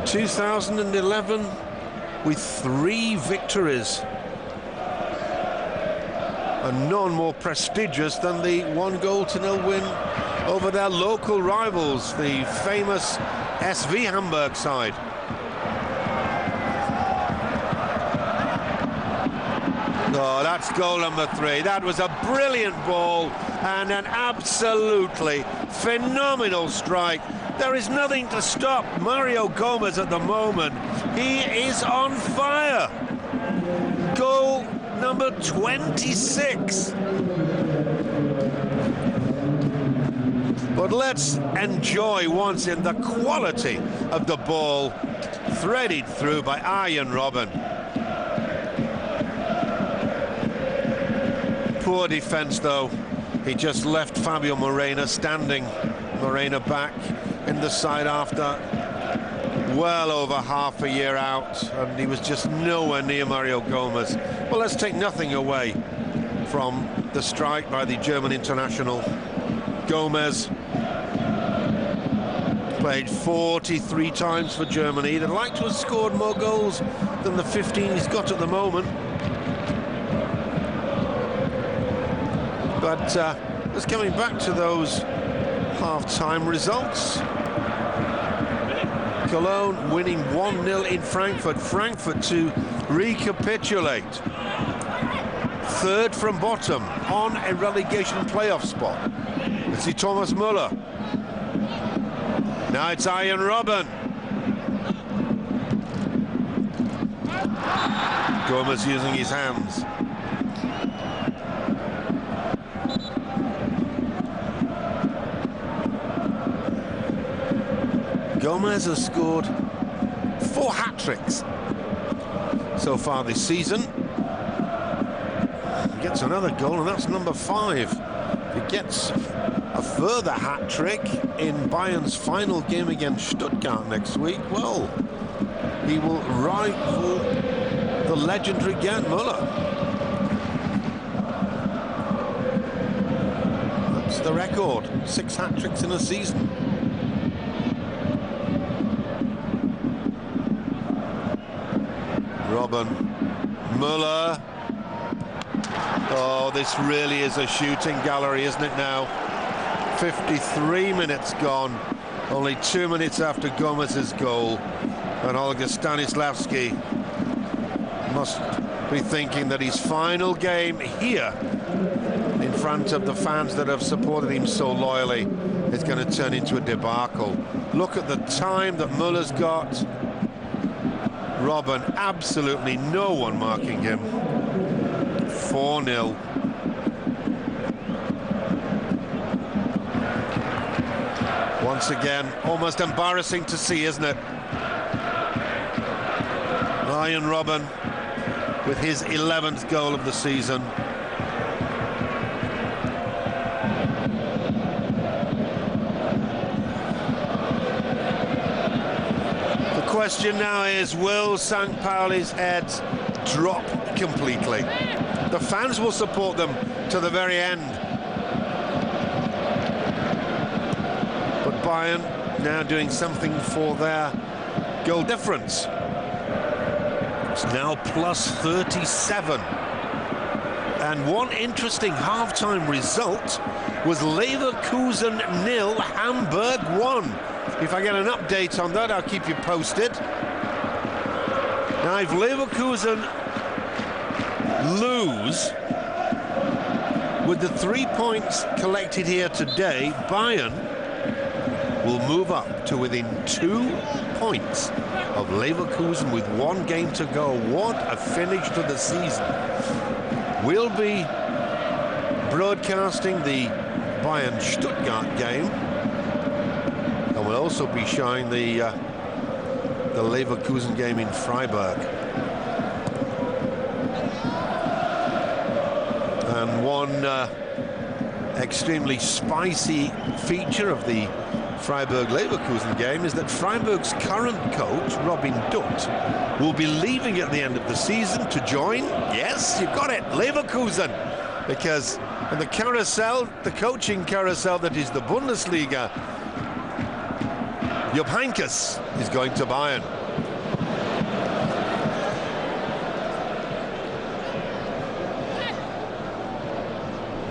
2011 with 3 victories, and none more prestigious than the 1-0 win over their local rivals, the famous SV Hamburg side. Oh, that's goal number 3. That was a brilliant ball and an absolutely phenomenal strike. There is nothing to stop Mario Gomez at the moment. He is on fire. Goal number 26. But let's enjoy once in the quality of the ball threaded through by Arjen Robben. Poor defence though. He just left Fabio Morena standing. Morena back in the side after well over half a year out, and he was just nowhere near Mario Gomez. Well, let's take nothing away from the strike by the German international. Gomez played 43 times for Germany. He'd like to have scored more goals than the 15 he's got at the moment. But just coming back to those half-time results. Cologne winning 1-0 in Frankfurt. Frankfurt to recapitulate. 3rd from bottom on a relegation playoff spot. Let's see Thomas Müller. Now it's Arjen Robben. Gomez using his hands. Gomez has scored 4 hat-tricks so far this season. He gets another goal, and that's number 5. He gets a further hat-trick in Bayern's final game against Stuttgart next week. Well, he will rival the legendary Gerd Müller. That's the record, 6 hat-tricks in a season. Robben, Müller. Oh, this really is a shooting gallery, isn't it now? 53 minutes gone, only 2 minutes after Gomez's goal, and Holger Stanislawski must be thinking that his final game here in front of the fans that have supported him so loyally is going to turn into a debacle. Look at the time that Müller's got. Robben, absolutely no one marking him. 4-0. Once again, almost embarrassing to see, isn't it? Arjen Robben with his 11th goal of the season. The question now is, will St. Pauli's heads drop completely? The fans will support them to the very end. But Bayern now doing something for their goal difference. It's now plus 37. And one interesting half-time result was Leverkusen 0, Hamburg 1. If I get an update on that, I'll keep you posted. Now, if Leverkusen lose with the 3 points collected here today, Bayern will move up to within 2 points of Leverkusen with 1 game to go. What a finish to the season. We'll be broadcasting the Bayern-Stuttgart game, and we'll also be showing the Leverkusen game in Freiburg. And one extremely spicy feature of the Freiburg-Leverkusen game is that Freiburg's current coach, Robin Dutt, will be leaving at the end of the season to join, yes, you've got it, Leverkusen, because in the carousel, the coaching carousel that is the Bundesliga, Jupp Heynckes is going to Bayern.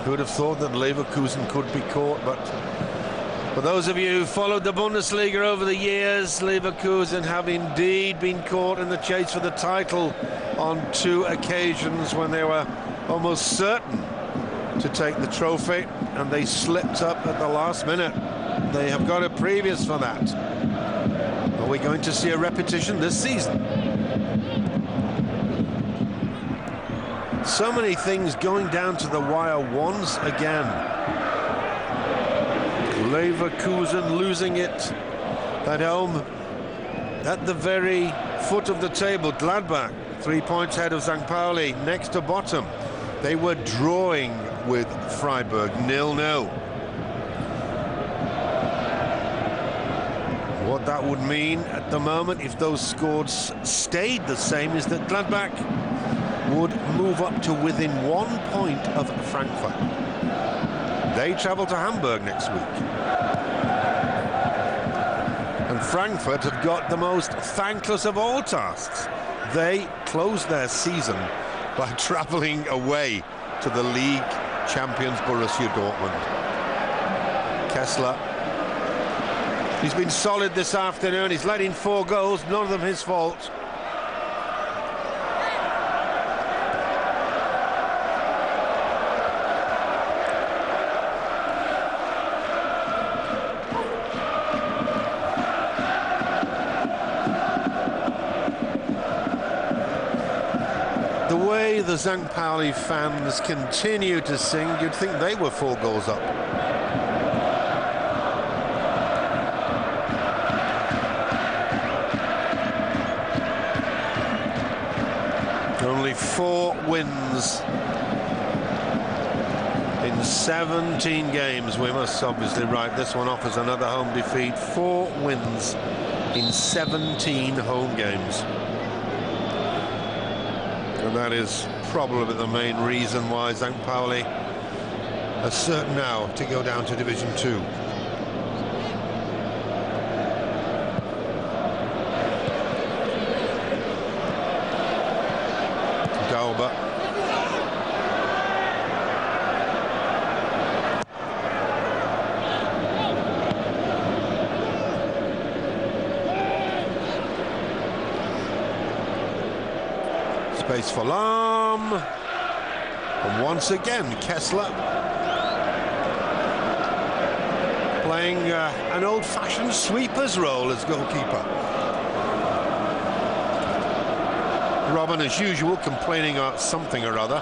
Who would have thought that Leverkusen could be caught, but for those of you who followed the Bundesliga over the years, Leverkusen have indeed been caught in the chase for the title on 2 occasions when they were almost certain to take the trophy, and they slipped up at the last minute. They have got a previous for that. Are we going to see a repetition this season? So many things going down to the wire once again. Leverkusen losing it at home at the very foot of the table. Gladbach 3 points ahead of St. Pauli, next to bottom. They were drawing with Freiburg 0-0. What that would mean at the moment, if those scores stayed the same, is that Gladbach would move up to within 1 point of Frankfurt. They travel to Hamburg next week. And Frankfurt have got the most thankless of all tasks. They closed their season by travelling away to the league champions Borussia Dortmund. Kessler, he's been solid this afternoon. He's let in 4 goals, none of them his fault. The way the St. Pauli fans continue to sing, you'd think they were 4 goals up. Only 4 wins in 17 games. We must obviously write this one off as another home defeat. 4 wins in 17 home games. And that is probably the main reason why St. Pauli are certain now to go down to Division 2. Dauber. Space for Lahm, and once again Kessler playing an old-fashioned sweeper's role as goalkeeper. Robin, as usual, complaining about something or other.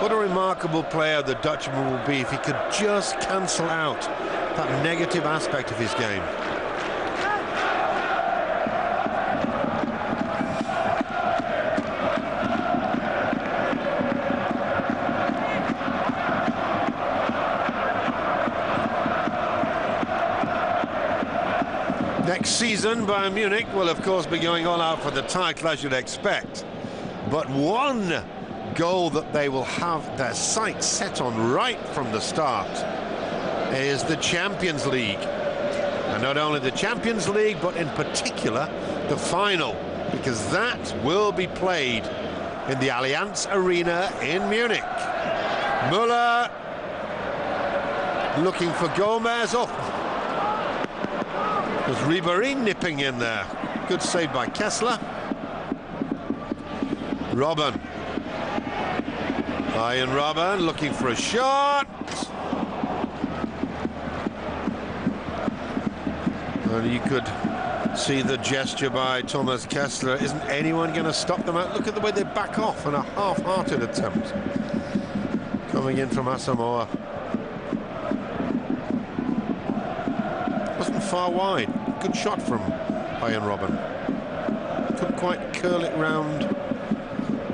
What a remarkable player the Dutchman will be if he could just cancel out that negative aspect of his game. Next season, Bayern Munich will of course be going all out for the title, as you'd expect. But one goal that they will have their sights set on right from the start is the Champions League. And not only the Champions League, but in particular the final, because that will be played in the Allianz Arena in Munich. Müller looking for Gomez. Oh, Was Ribéry nipping in there. Good save by Kessler. Robben. Bayern Robben looking for a shot. And you could see the gesture by Thomas Kessler. Isn't anyone going to stop them out? Look at the way they back off in a half-hearted attempt. Coming in from Asamoah. Wasn't far wide. Good shot from Bayern Robben. Couldn't quite curl it round.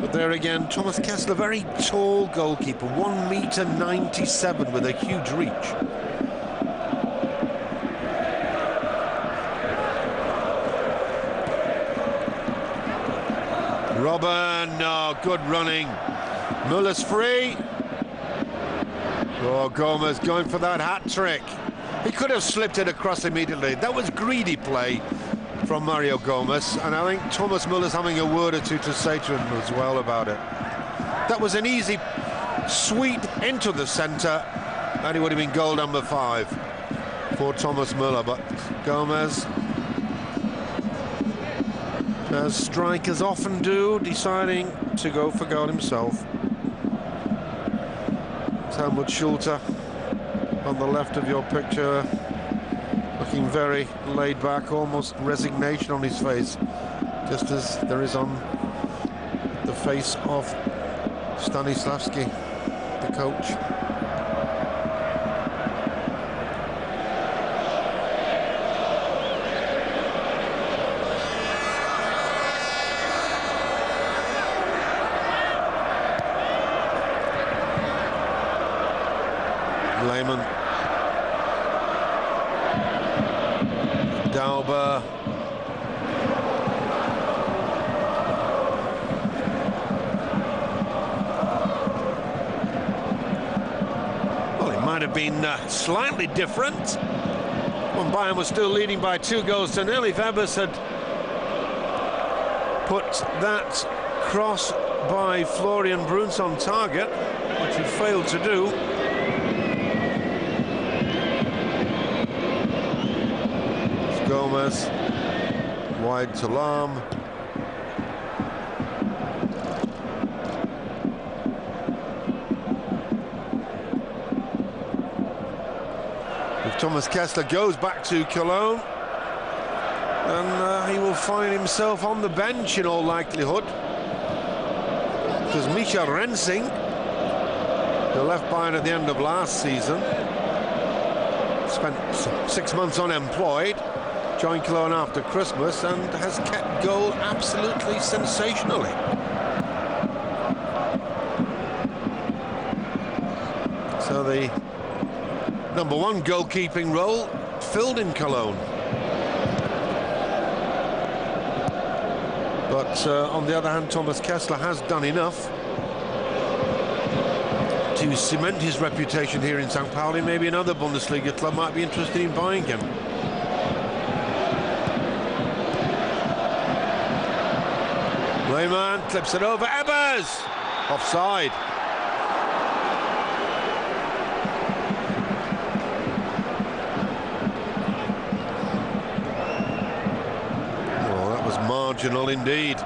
But there again, Thomas Kessler, very tall goalkeeper, 1.97 m with a huge reach. Robben, no, good running. Muller's free. Oh, Gomez going for that hat-trick. He could have slipped it across immediately. That was greedy play from Mario Gomez, and I think Thomas Muller's having a word or two to say to him as well about it. That was an easy sweep into the centre, and it would have been goal number 5 for Thomas Muller, but Gomez, as strikers often do, deciding to go for goal himself. Helmut Schulte on the left of your picture, looking very laid back, almost resignation on his face, just as there is on the face of Stanislawski, the coach. Lehmann, Dauber, well, it might have been slightly different when Bayern was still leading by 2-0. If Ebbers had put that cross by Florian Bruns on target, which he failed to do. Gomez, wide to Lahm. If Thomas Kessler goes back to Cologne, then he will find himself on the bench in all likelihood, because Michael Rensing, who left Bayern at the end of last season, spent 6 months unemployed, joined Cologne after Christmas, and has kept goal absolutely sensationally. So the #1 goalkeeping role filled in Cologne. But on the other hand, Thomas Kessler has done enough to cement his reputation here in St. Pauli. Maybe another Bundesliga club might be interested in buying him. Lehmann clips it over. Ebbers! Offside. Oh, that was marginal indeed.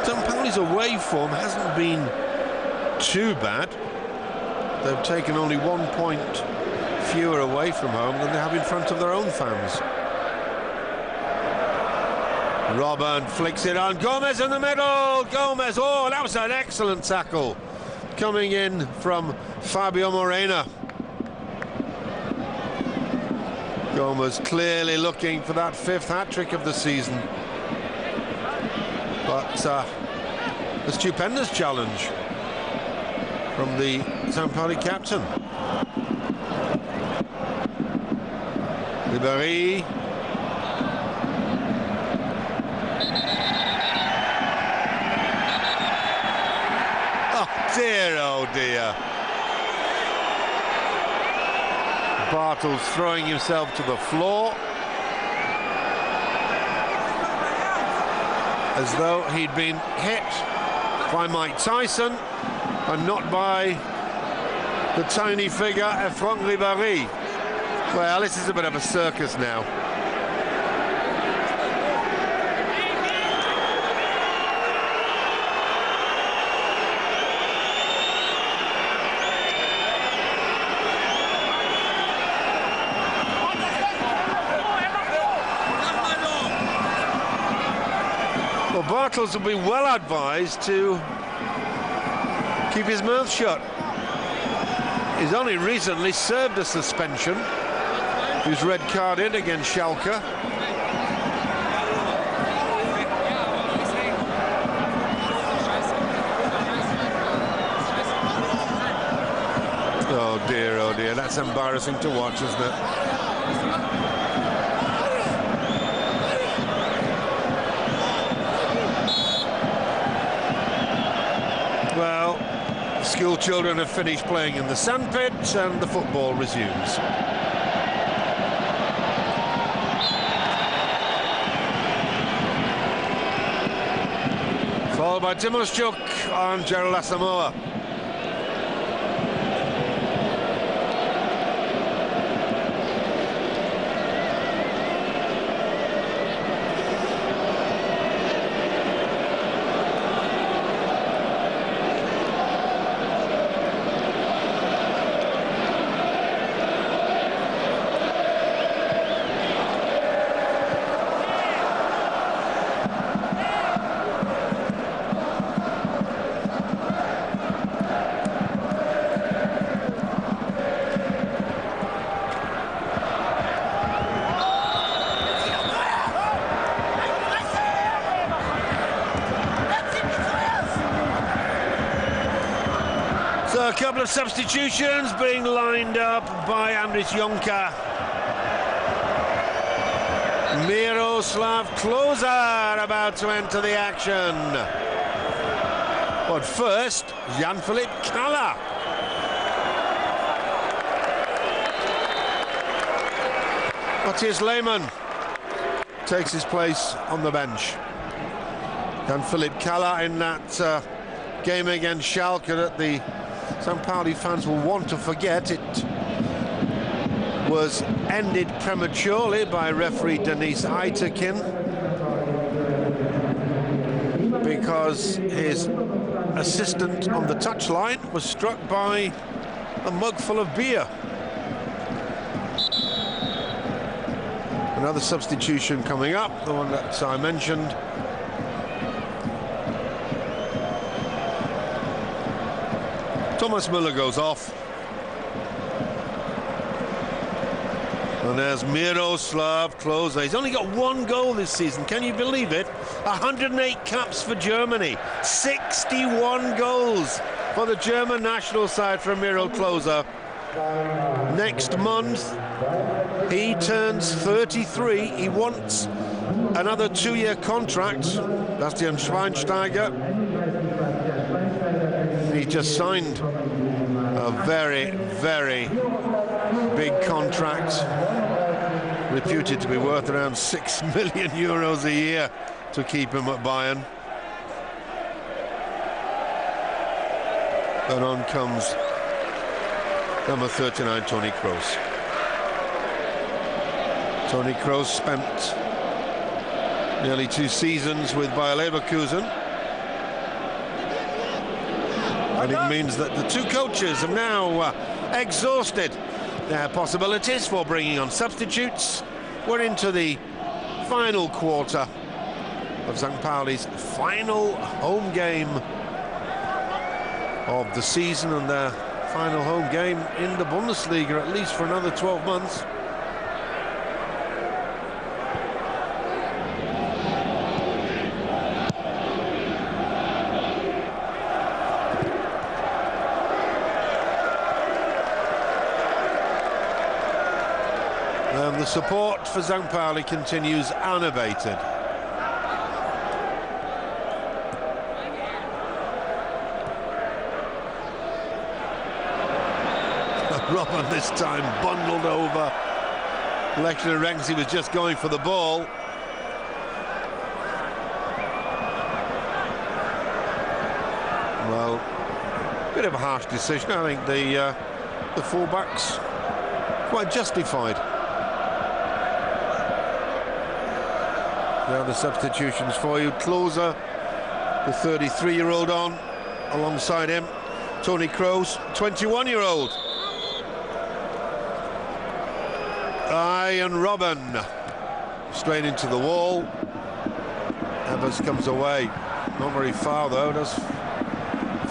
St. Pauli's away form hasn't been too bad. They've taken only 1 point fewer away from home than they have in front of their own fans. Robben flicks it on. Gomez in the middle. Gomez. Oh, that was an excellent tackle coming in from Fabio Morena. Gomez clearly looking for that 5th hat-trick of the season. But a stupendous challenge from the St. Pauli captain. Ribéry. Oh dear. Bartels throwing himself to the floor as though he'd been hit by Mike Tyson and not by The tiny figure, Franck Ribéry. Well, this is a bit of a circus now. Well, Bartels will be well advised to keep his mouth shut. He's only recently served a suspension. He was red carded against Schalke. Oh dear, that's embarrassing to watch, isn't it? Well, school children have finished playing in the sandpit and the football resumes. Followed by Timoschuk on Gerald Asamoah. So a couple of substitutions being lined up by Andris Jonker. Miroslav Klose about to enter the action. But first, Jan-Philipp Kalla. Matthias Lehmann takes his place on the bench. Jan-Philipp Kalla in that game against Schalke that the St. Pauli fans will want to forget. It was ended prematurely by referee Denise Eiterkin because his assistant on the touchline was struck by a mug full of beer. Another substitution coming up, the one that I mentioned. Thomas Müller goes off. And there's Miroslav Klose. He's only got one goal this season. Can you believe it? 108 caps for Germany. 61 goals for the German national side from Miro Klose. Next month, he turns 33. He wants another 2-year contract. Bastian Schweinsteiger. He just signed a very, very big contract, reputed to be worth around 6 million euros a year to keep him at Bayern. And on comes number 39, Toni Kroos. Toni Kroos spent nearly 2 seasons with Bayer Leverkusen. And it means that the 2 coaches have now exhausted their possibilities for bringing on substitutes. We're into the final quarter of St. Pauli's final home game of the season, and their final home game in the Bundesliga, at least for another 12 months. And the support for St. Pauli continues unabated. Robin this time bundled over. Lechner Renzi was just going for the ball. Well, bit of a harsh decision. I think the the fullbacks quite justified. There are the substitutions for you. Klose, the 33-year-old on, alongside him. Tony Kroos, 21-year-old. Ian Robben, straight into the wall. Evers comes away. Not very far, though. Does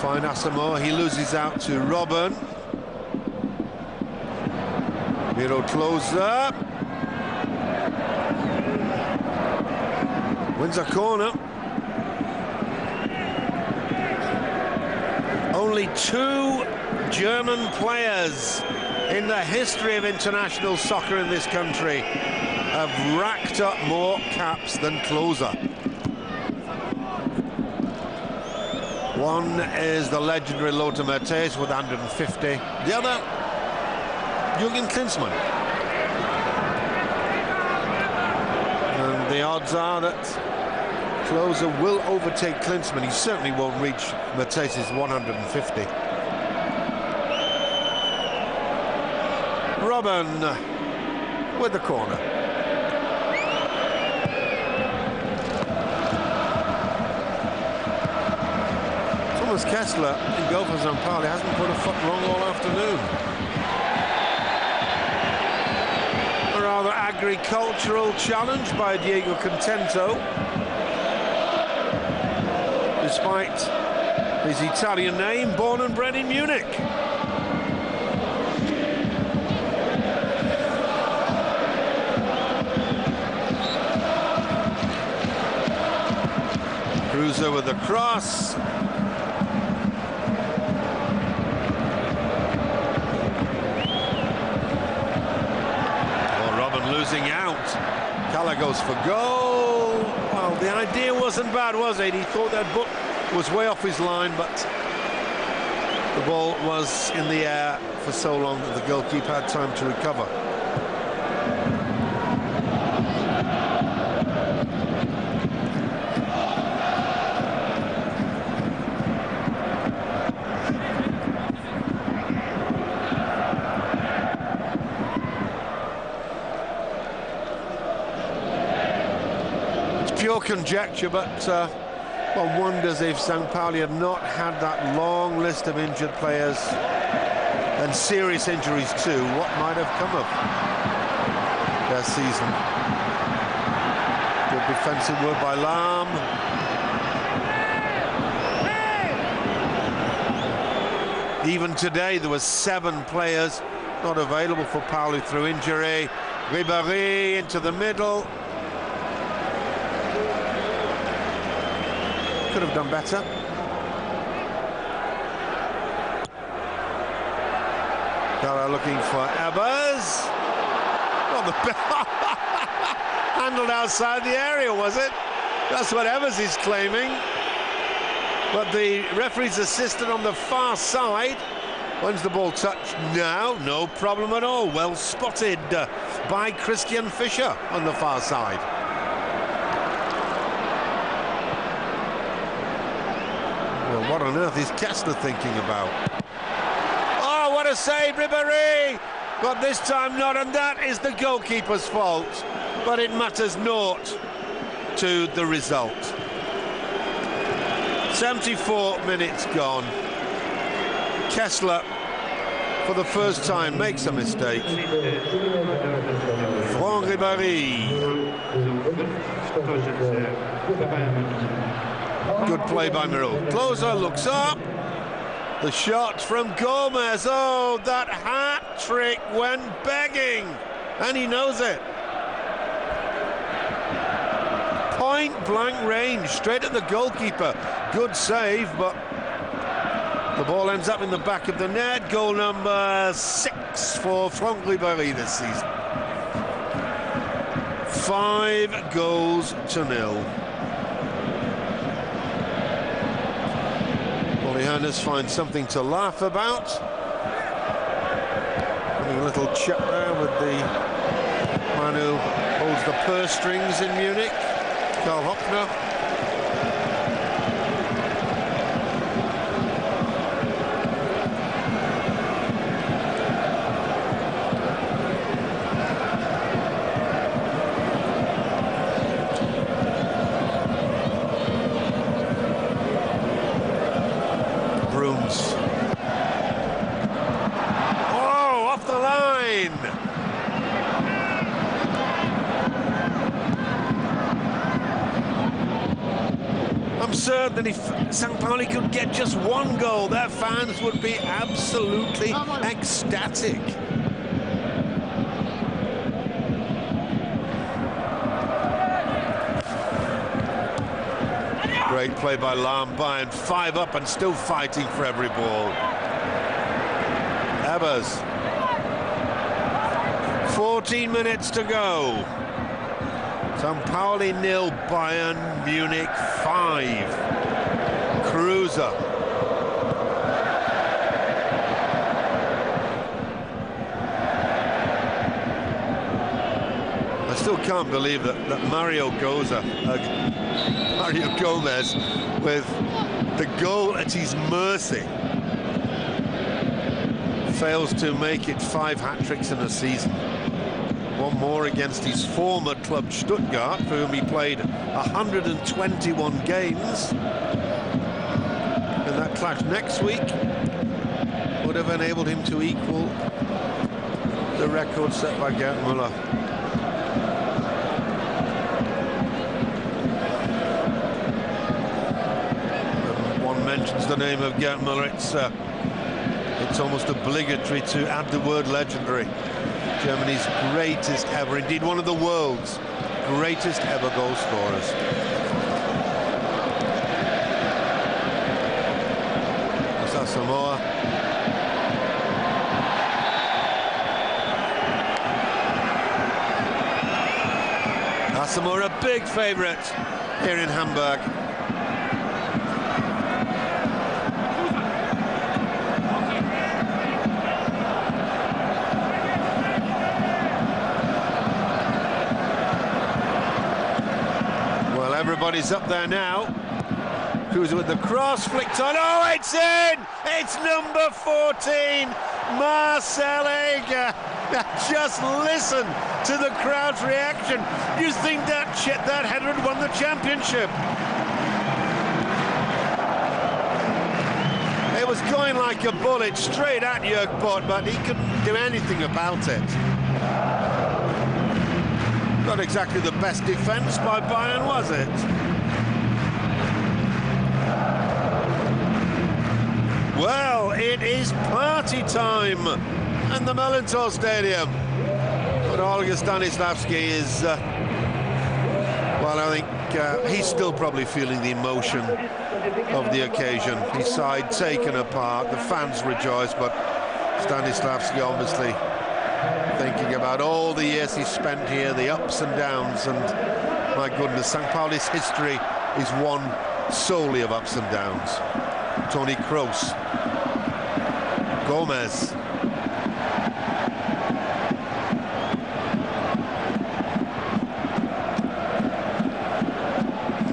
find Asamoah. He loses out to Robben. Miro Klose. Wins a corner. Only 2 German players in the history of international soccer in this country have racked up more caps than Klose. One is the legendary Lothar Matthäus with 150. The other, Jürgen Klinsmann. And the odds are that Klose will overtake Klinsmann. He certainly won't reach Matthäus' 150. Robben with the corner. Thomas Kessler in goal for St. Pauli hasn't put a foot wrong all afternoon. A rather agricultural challenge by Diego Contento. Despite his Italian name, born and bred in Munich. Cruiser with the cross. Losing out. Kalla goes for goal. Well, the idea wasn't bad, was it? He thought that book was way off his line, but the ball was in the air for so long that the goalkeeper had time to recover. Pure conjecture, but one wonders if St. Pauli had not had that long list of injured players and serious injuries too, what might have come of their season. Good defensive work by Lahm. Even today there were 7 players not available for Pauli through injury. Ribéry into the middle. Could have done better. Kalla looking for Evers. Well, the handled outside the area, was it? That's what Evers is claiming. But the referee's assistant on the far side. When's the ball touched? Now, no problem at all. Well spotted by Christian Fischer on the far side. What on earth is Kessler thinking about? Oh, what a save, Ribéry! But this time not, and that is the goalkeeper's fault. But it matters naught to the result. 74 minutes gone. Kessler, for the first time, makes a mistake. Franck Ribéry. Good play by Miro. Klose looks up. The shot from Gomez. Oh, that hat trick went begging. And he knows it. Point blank range, straight at the goalkeeper. Good save, but the ball ends up in the back of the net. Goal number 6 for Franck Ribéry this season. 5-0. Johannes finds something to laugh about. Having a little chat there with the man who holds the purse strings in Munich, Karl Hoppner. thought that if St. Pauli could get just one goal, their fans would be absolutely ecstatic. Great play by Lahm. Bayern 5 up and still fighting for every ball. Evers. 14 minutes to go. St. Pauli 0, Bayern Munich 5. Cruiser. I still can't believe that Mario Gomez, with the goal at his mercy, fails to make it 5 hat-tricks in a season. One more against his former club Stuttgart, for whom he played 121 games. And that clash next week would have enabled him to equal the record set by Gerd Müller. Mentions the name of Gerd Müller, it's almost obligatory to add the word legendary. Germany's greatest ever, indeed one of the world's greatest ever goal scorers. Samoa. Samoa, a big favourite here in Hamburg. Everybody's up there now. Cruiser with the cross, flicked on. Oh, it's in! It's number 14, Marcel Eger. Just listen to the crowd's reaction. You think that header had won the championship? It was going like a bullet straight at Jörg Bott, but he couldn't do anything about it. Not exactly the best defence by Bayern, was it? Well, it is party time in the Mellentor Stadium. But Holger Stanislawski is, well, I think he's still probably feeling the emotion of the occasion. His side taken apart, the fans rejoice, but Stanislawski obviously thinking about all the years he spent here, the ups and downs, and my goodness, St. Pauli's history is one solely of ups and downs. Toni Kroos, Gomez,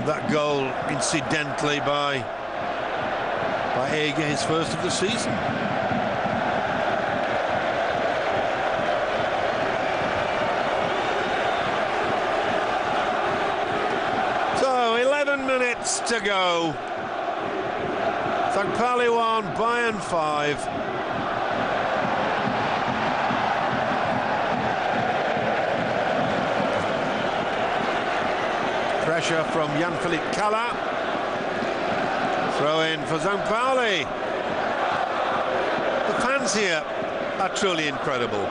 that goal incidentally by Eger, his first of the season. To go. St. Pauli 1, Bayern 5. Pressure from Jan-Philipp Kalla. Throw in for St. Pauli. The fans here are truly incredible.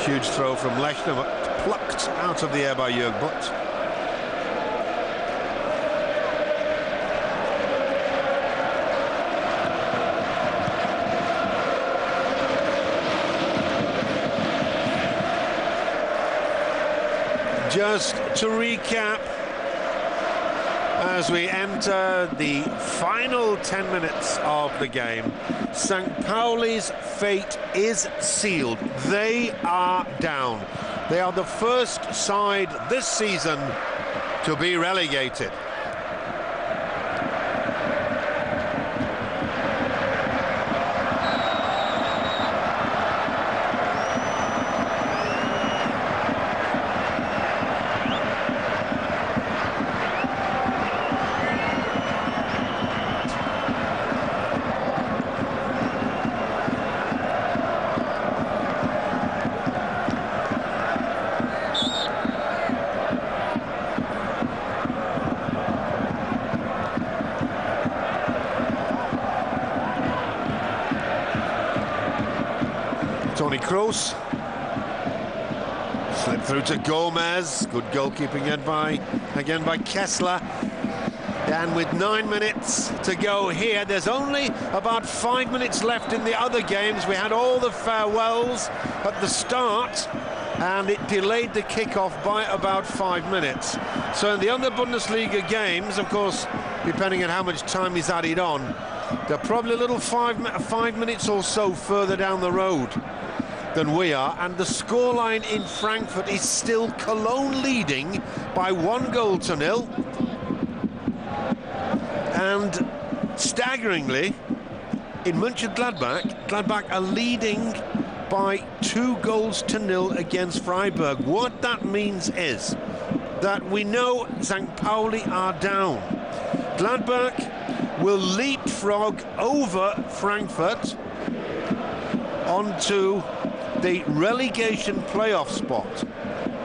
Huge throw from Lechner, but plucked out of the air by Jörg Bott. Just to recap, as we enter the final 10 minutes of the game, St. Pauli's fate is sealed. They are down. They are the first side this season to be relegated. Toni Kroos. Slip through to Gomez. Good goalkeeping again by Kessler. And with 9 minutes to go here, there's only about 5 minutes left in the other games. We had all the farewells at the start, and it delayed the kickoff by about 5 minutes. So in the other Bundesliga games, of course, depending on how much time is added on, they're probably a little 5 minutes or so further down the road than we are, and the scoreline in Frankfurt is still Cologne leading by 1-0. And staggeringly, in Mönchengladbach, Gladbach are leading by 2-0 against Freiburg. What that means is that we know St. Pauli are down. Gladbach will leapfrog over Frankfurt onto the relegation playoff spot.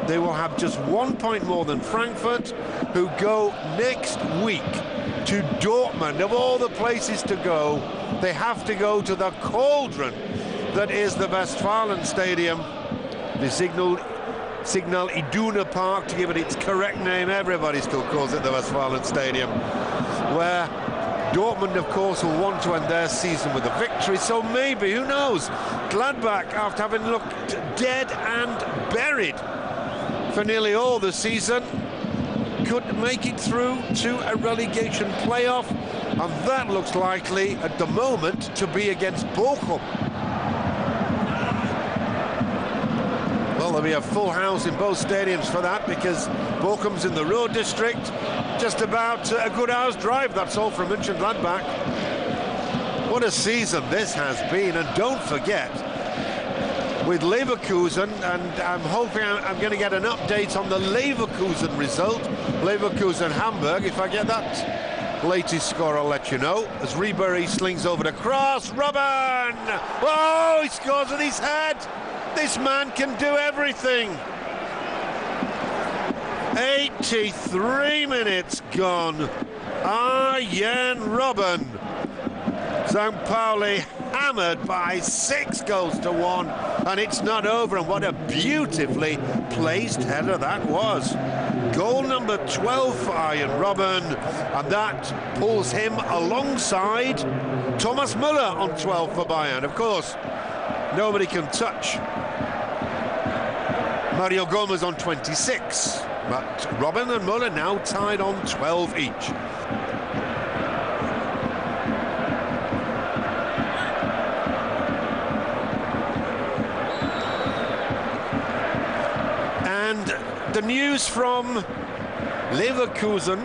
They will have just 1 point more than Frankfurt, who go next week to Dortmund. Of all the places to go, they have to go to the cauldron that is the Westfalen Stadium, the Signal Iduna Park, to give it its correct name. Everybody still calls it the Westfalen Stadium, where Dortmund, of course, will want to end their season with a victory. So maybe, who knows, Gladbach, after having looked dead and buried for nearly all the season, could make it through to a relegation playoff, and that looks likely at the moment to be against Bochum. Well, there'll be a full house in both stadiums for that, because Bochum's in the Ruhr district, just about a good hour's drive, that's all, from Mönchengladbach. What a season this has been, and don't forget, with Leverkusen, and I'm hoping I'm going to get an update on the Leverkusen result, Leverkusen-Hamburg. If I get that latest score, I'll let you know. As Ribery slings over the cross, Robben! Oh, he scores with his head! This man can do everything! 83 minutes gone. Arjen Robben. St. Pauli hammered by 6-1, and it's not over. And what a beautifully placed header that was. Goal number 12 for Arjen Robben, and that pulls him alongside Thomas Müller on 12 for Bayern. Of course, nobody can touch Mario Gomez on 26, but Robben and Müller now tied on 12 each. The news from Leverkusen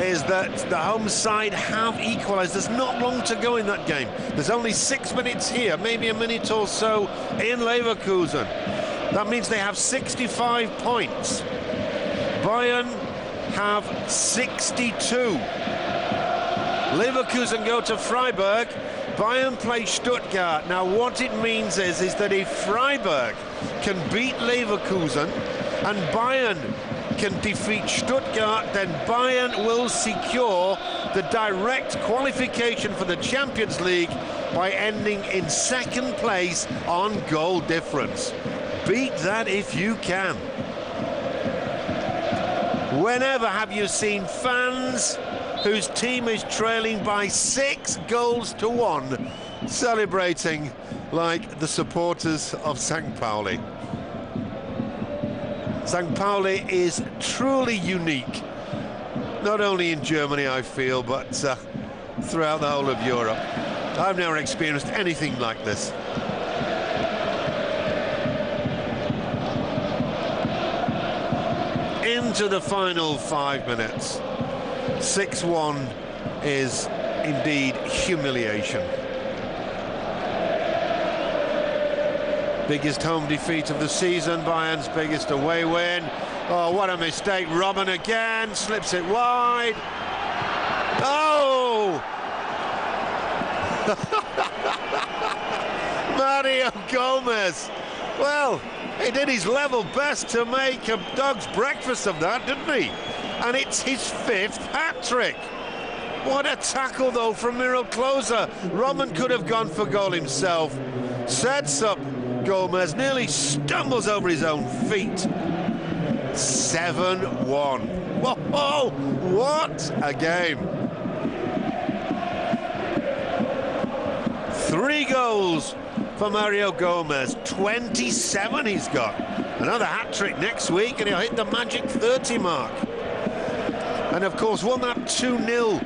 is that the home side have equalised. There's not long to go in that game. There's only 6 minutes here, maybe a minute or so in Leverkusen. That means they have 65 points. Bayern have 62. Leverkusen go to Freiburg. Bayern play Stuttgart. Now what it means is that if Freiburg can beat Leverkusen and Bayern can defeat Stuttgart, then Bayern will secure the direct qualification for the Champions League by ending in second place on goal difference. Beat that if you can. Whenever have you seen fans whose team is trailing by 6-1 celebrating like the supporters of St. Pauli? St. Pauli is truly unique, not only in Germany, I feel, but throughout the whole of Europe. I've never experienced anything like this. Into the final 5 minutes. 6-1 is indeed humiliation. Biggest home defeat of the season, Bayern's biggest away win. Oh, what a mistake. Robben again, slips it wide. Oh! Mario Gomez. Well, he did his level best to make a dog's breakfast of that, didn't he? And it's his 5th hat-trick. What a tackle, though, from Miro Klose. Robben could have gone for goal himself. Sets up Gomez nearly stumbles over his own feet. 7-1. Whoa, what a game. 3 goals for Mario Gomez. 27 he's got. Another hat-trick next week and he'll hit the magic 30 mark. And of course, what that 2-0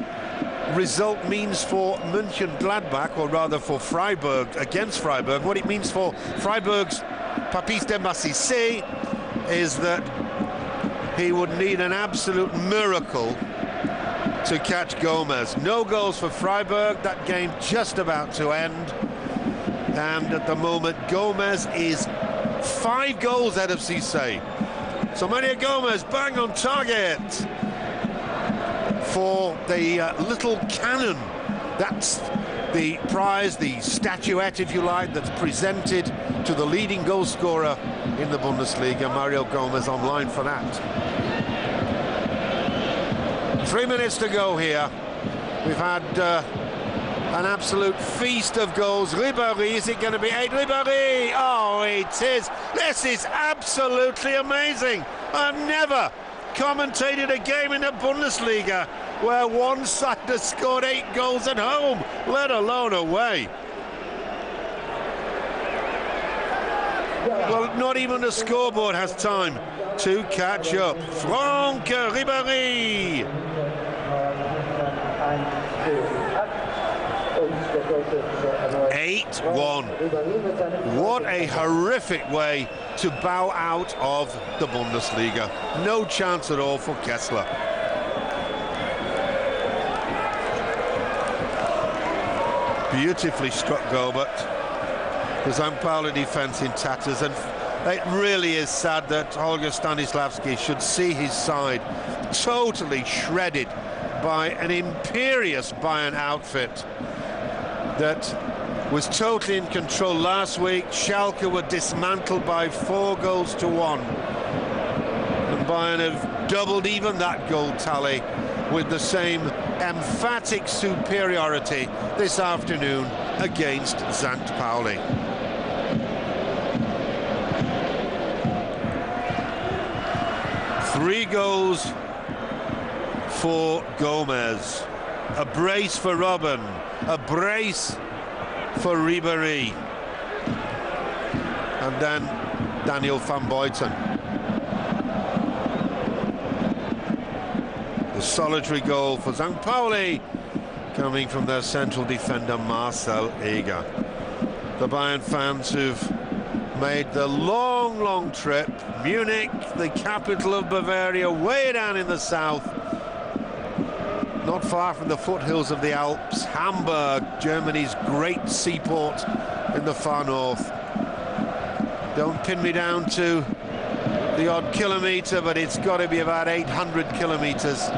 result means for Mönchengladbach, or rather for Freiburg, against Freiburg, what it means for Freiburg's Papis Demba Cissé is that he would need an absolute miracle to catch Gomez. No goals for Freiburg, that game just about to end. And at the moment, Gomez is 5 goals ahead of Cissé. So Mario Gomez bang on target for the little cannon. That's the prize, the statuette, if you like, that's presented to the leading goal scorer in the Bundesliga. Mario Gomez online for that. 3 minutes to go here. We've had an absolute feast of goals. Ribéry, is it going to be 8? Ribéry! Oh, it is. This is absolutely amazing. I've never commentated a game in the Bundesliga where one side has scored 8 goals at home, let alone away. Well, not even the scoreboard has time to catch up. Franck Ribéry. 8-1. What a horrific way to bow out of the Bundesliga. No chance at all for Kessler. Beautifully struck goal, but the St. Pauli defence in tatters, and it really is sad that Holger Stanislawski should see his side totally shredded by an imperious Bayern outfit that was totally in control last week. Schalke were dismantled by 4-1, and Bayern have doubled even that goal tally with the same emphatic superiority this afternoon against St. Pauli. Three goals for Gomez, a brace for Robben, a brace for Ribéry, and then Daniel van Buiten. The solitary goal for St. Pauli coming from their central defender Marcel Eger. The Bayern fans who've made the long trip, Munich, the capital of Bavaria, way down in the south, not far from the foothills of the Alps, Hamburg, Germany's great seaport in the far north. Don't pin me down to the odd kilometre, but it's got to be about 800 kilometres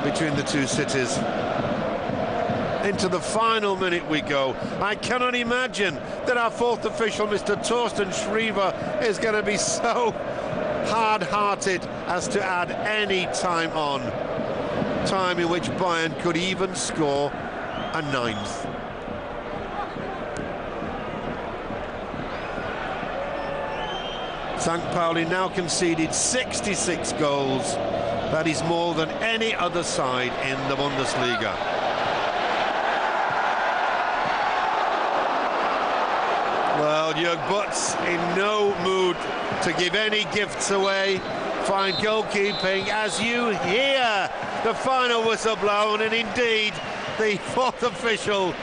between the two cities. Into the final minute we go. I cannot imagine that our fourth official, Mr. Thorsten Schriever, is going to be so hard-hearted as to add any time on. Time in which Bayern could even score a 9th. St. Pauli now conceded 66 goals. That is more than any other side in the Bundesliga. Well, Jörg Butz in no mood to give any gifts away. Fine goalkeeping as you hear the final whistle blown, and indeed the fourth official,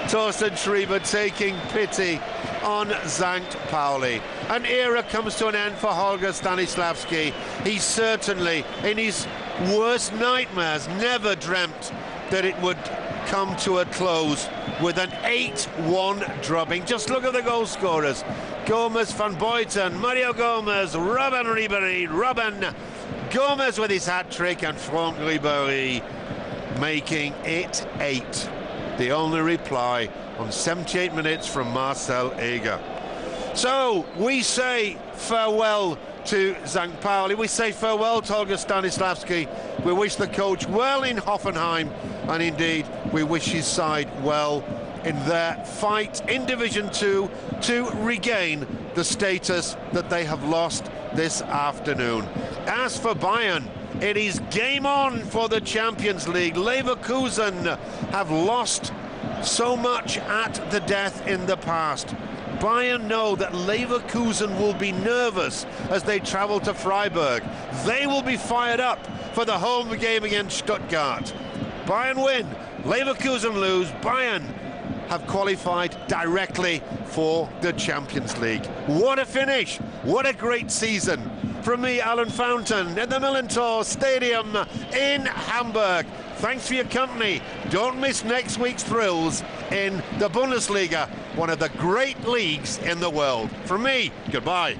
Thorsten Schriever, taking pity on St. Pauli. An era comes to an end for Holger Stanislawski. He certainly, in his worst nightmares, never dreamt that it would come to a close with an 8-1 drubbing. Just look at the goal scorers. Gomez, Van Buiten, Mario Gomez, Robben Ribéry, Robben, Gomez with his hat-trick, and Franck Ribéry making it 8. The only reply on 78 minutes from Marcel Eger. So we say farewell to St. Pauli. We say farewell to Holger Stanislawski. We wish the coach well in Hoffenheim, and indeed we wish his side well in their fight in Division 2 to regain the status that they have lost this afternoon. As for Bayern, it is game on for the Champions League. Leverkusen have lost so much at the death in the past. Bayern know that Leverkusen will be nervous as they travel to Freiburg. They will be fired up for the home game against Stuttgart. Bayern win, Leverkusen lose. Bayern have qualified directly for the Champions League. What a finish, what a great season. From me, Alan Fountain, in the Millantor Stadium in Hamburg. Thanks for your company. Don't miss next week's thrills in the Bundesliga, one of the great leagues in the world. From me, goodbye.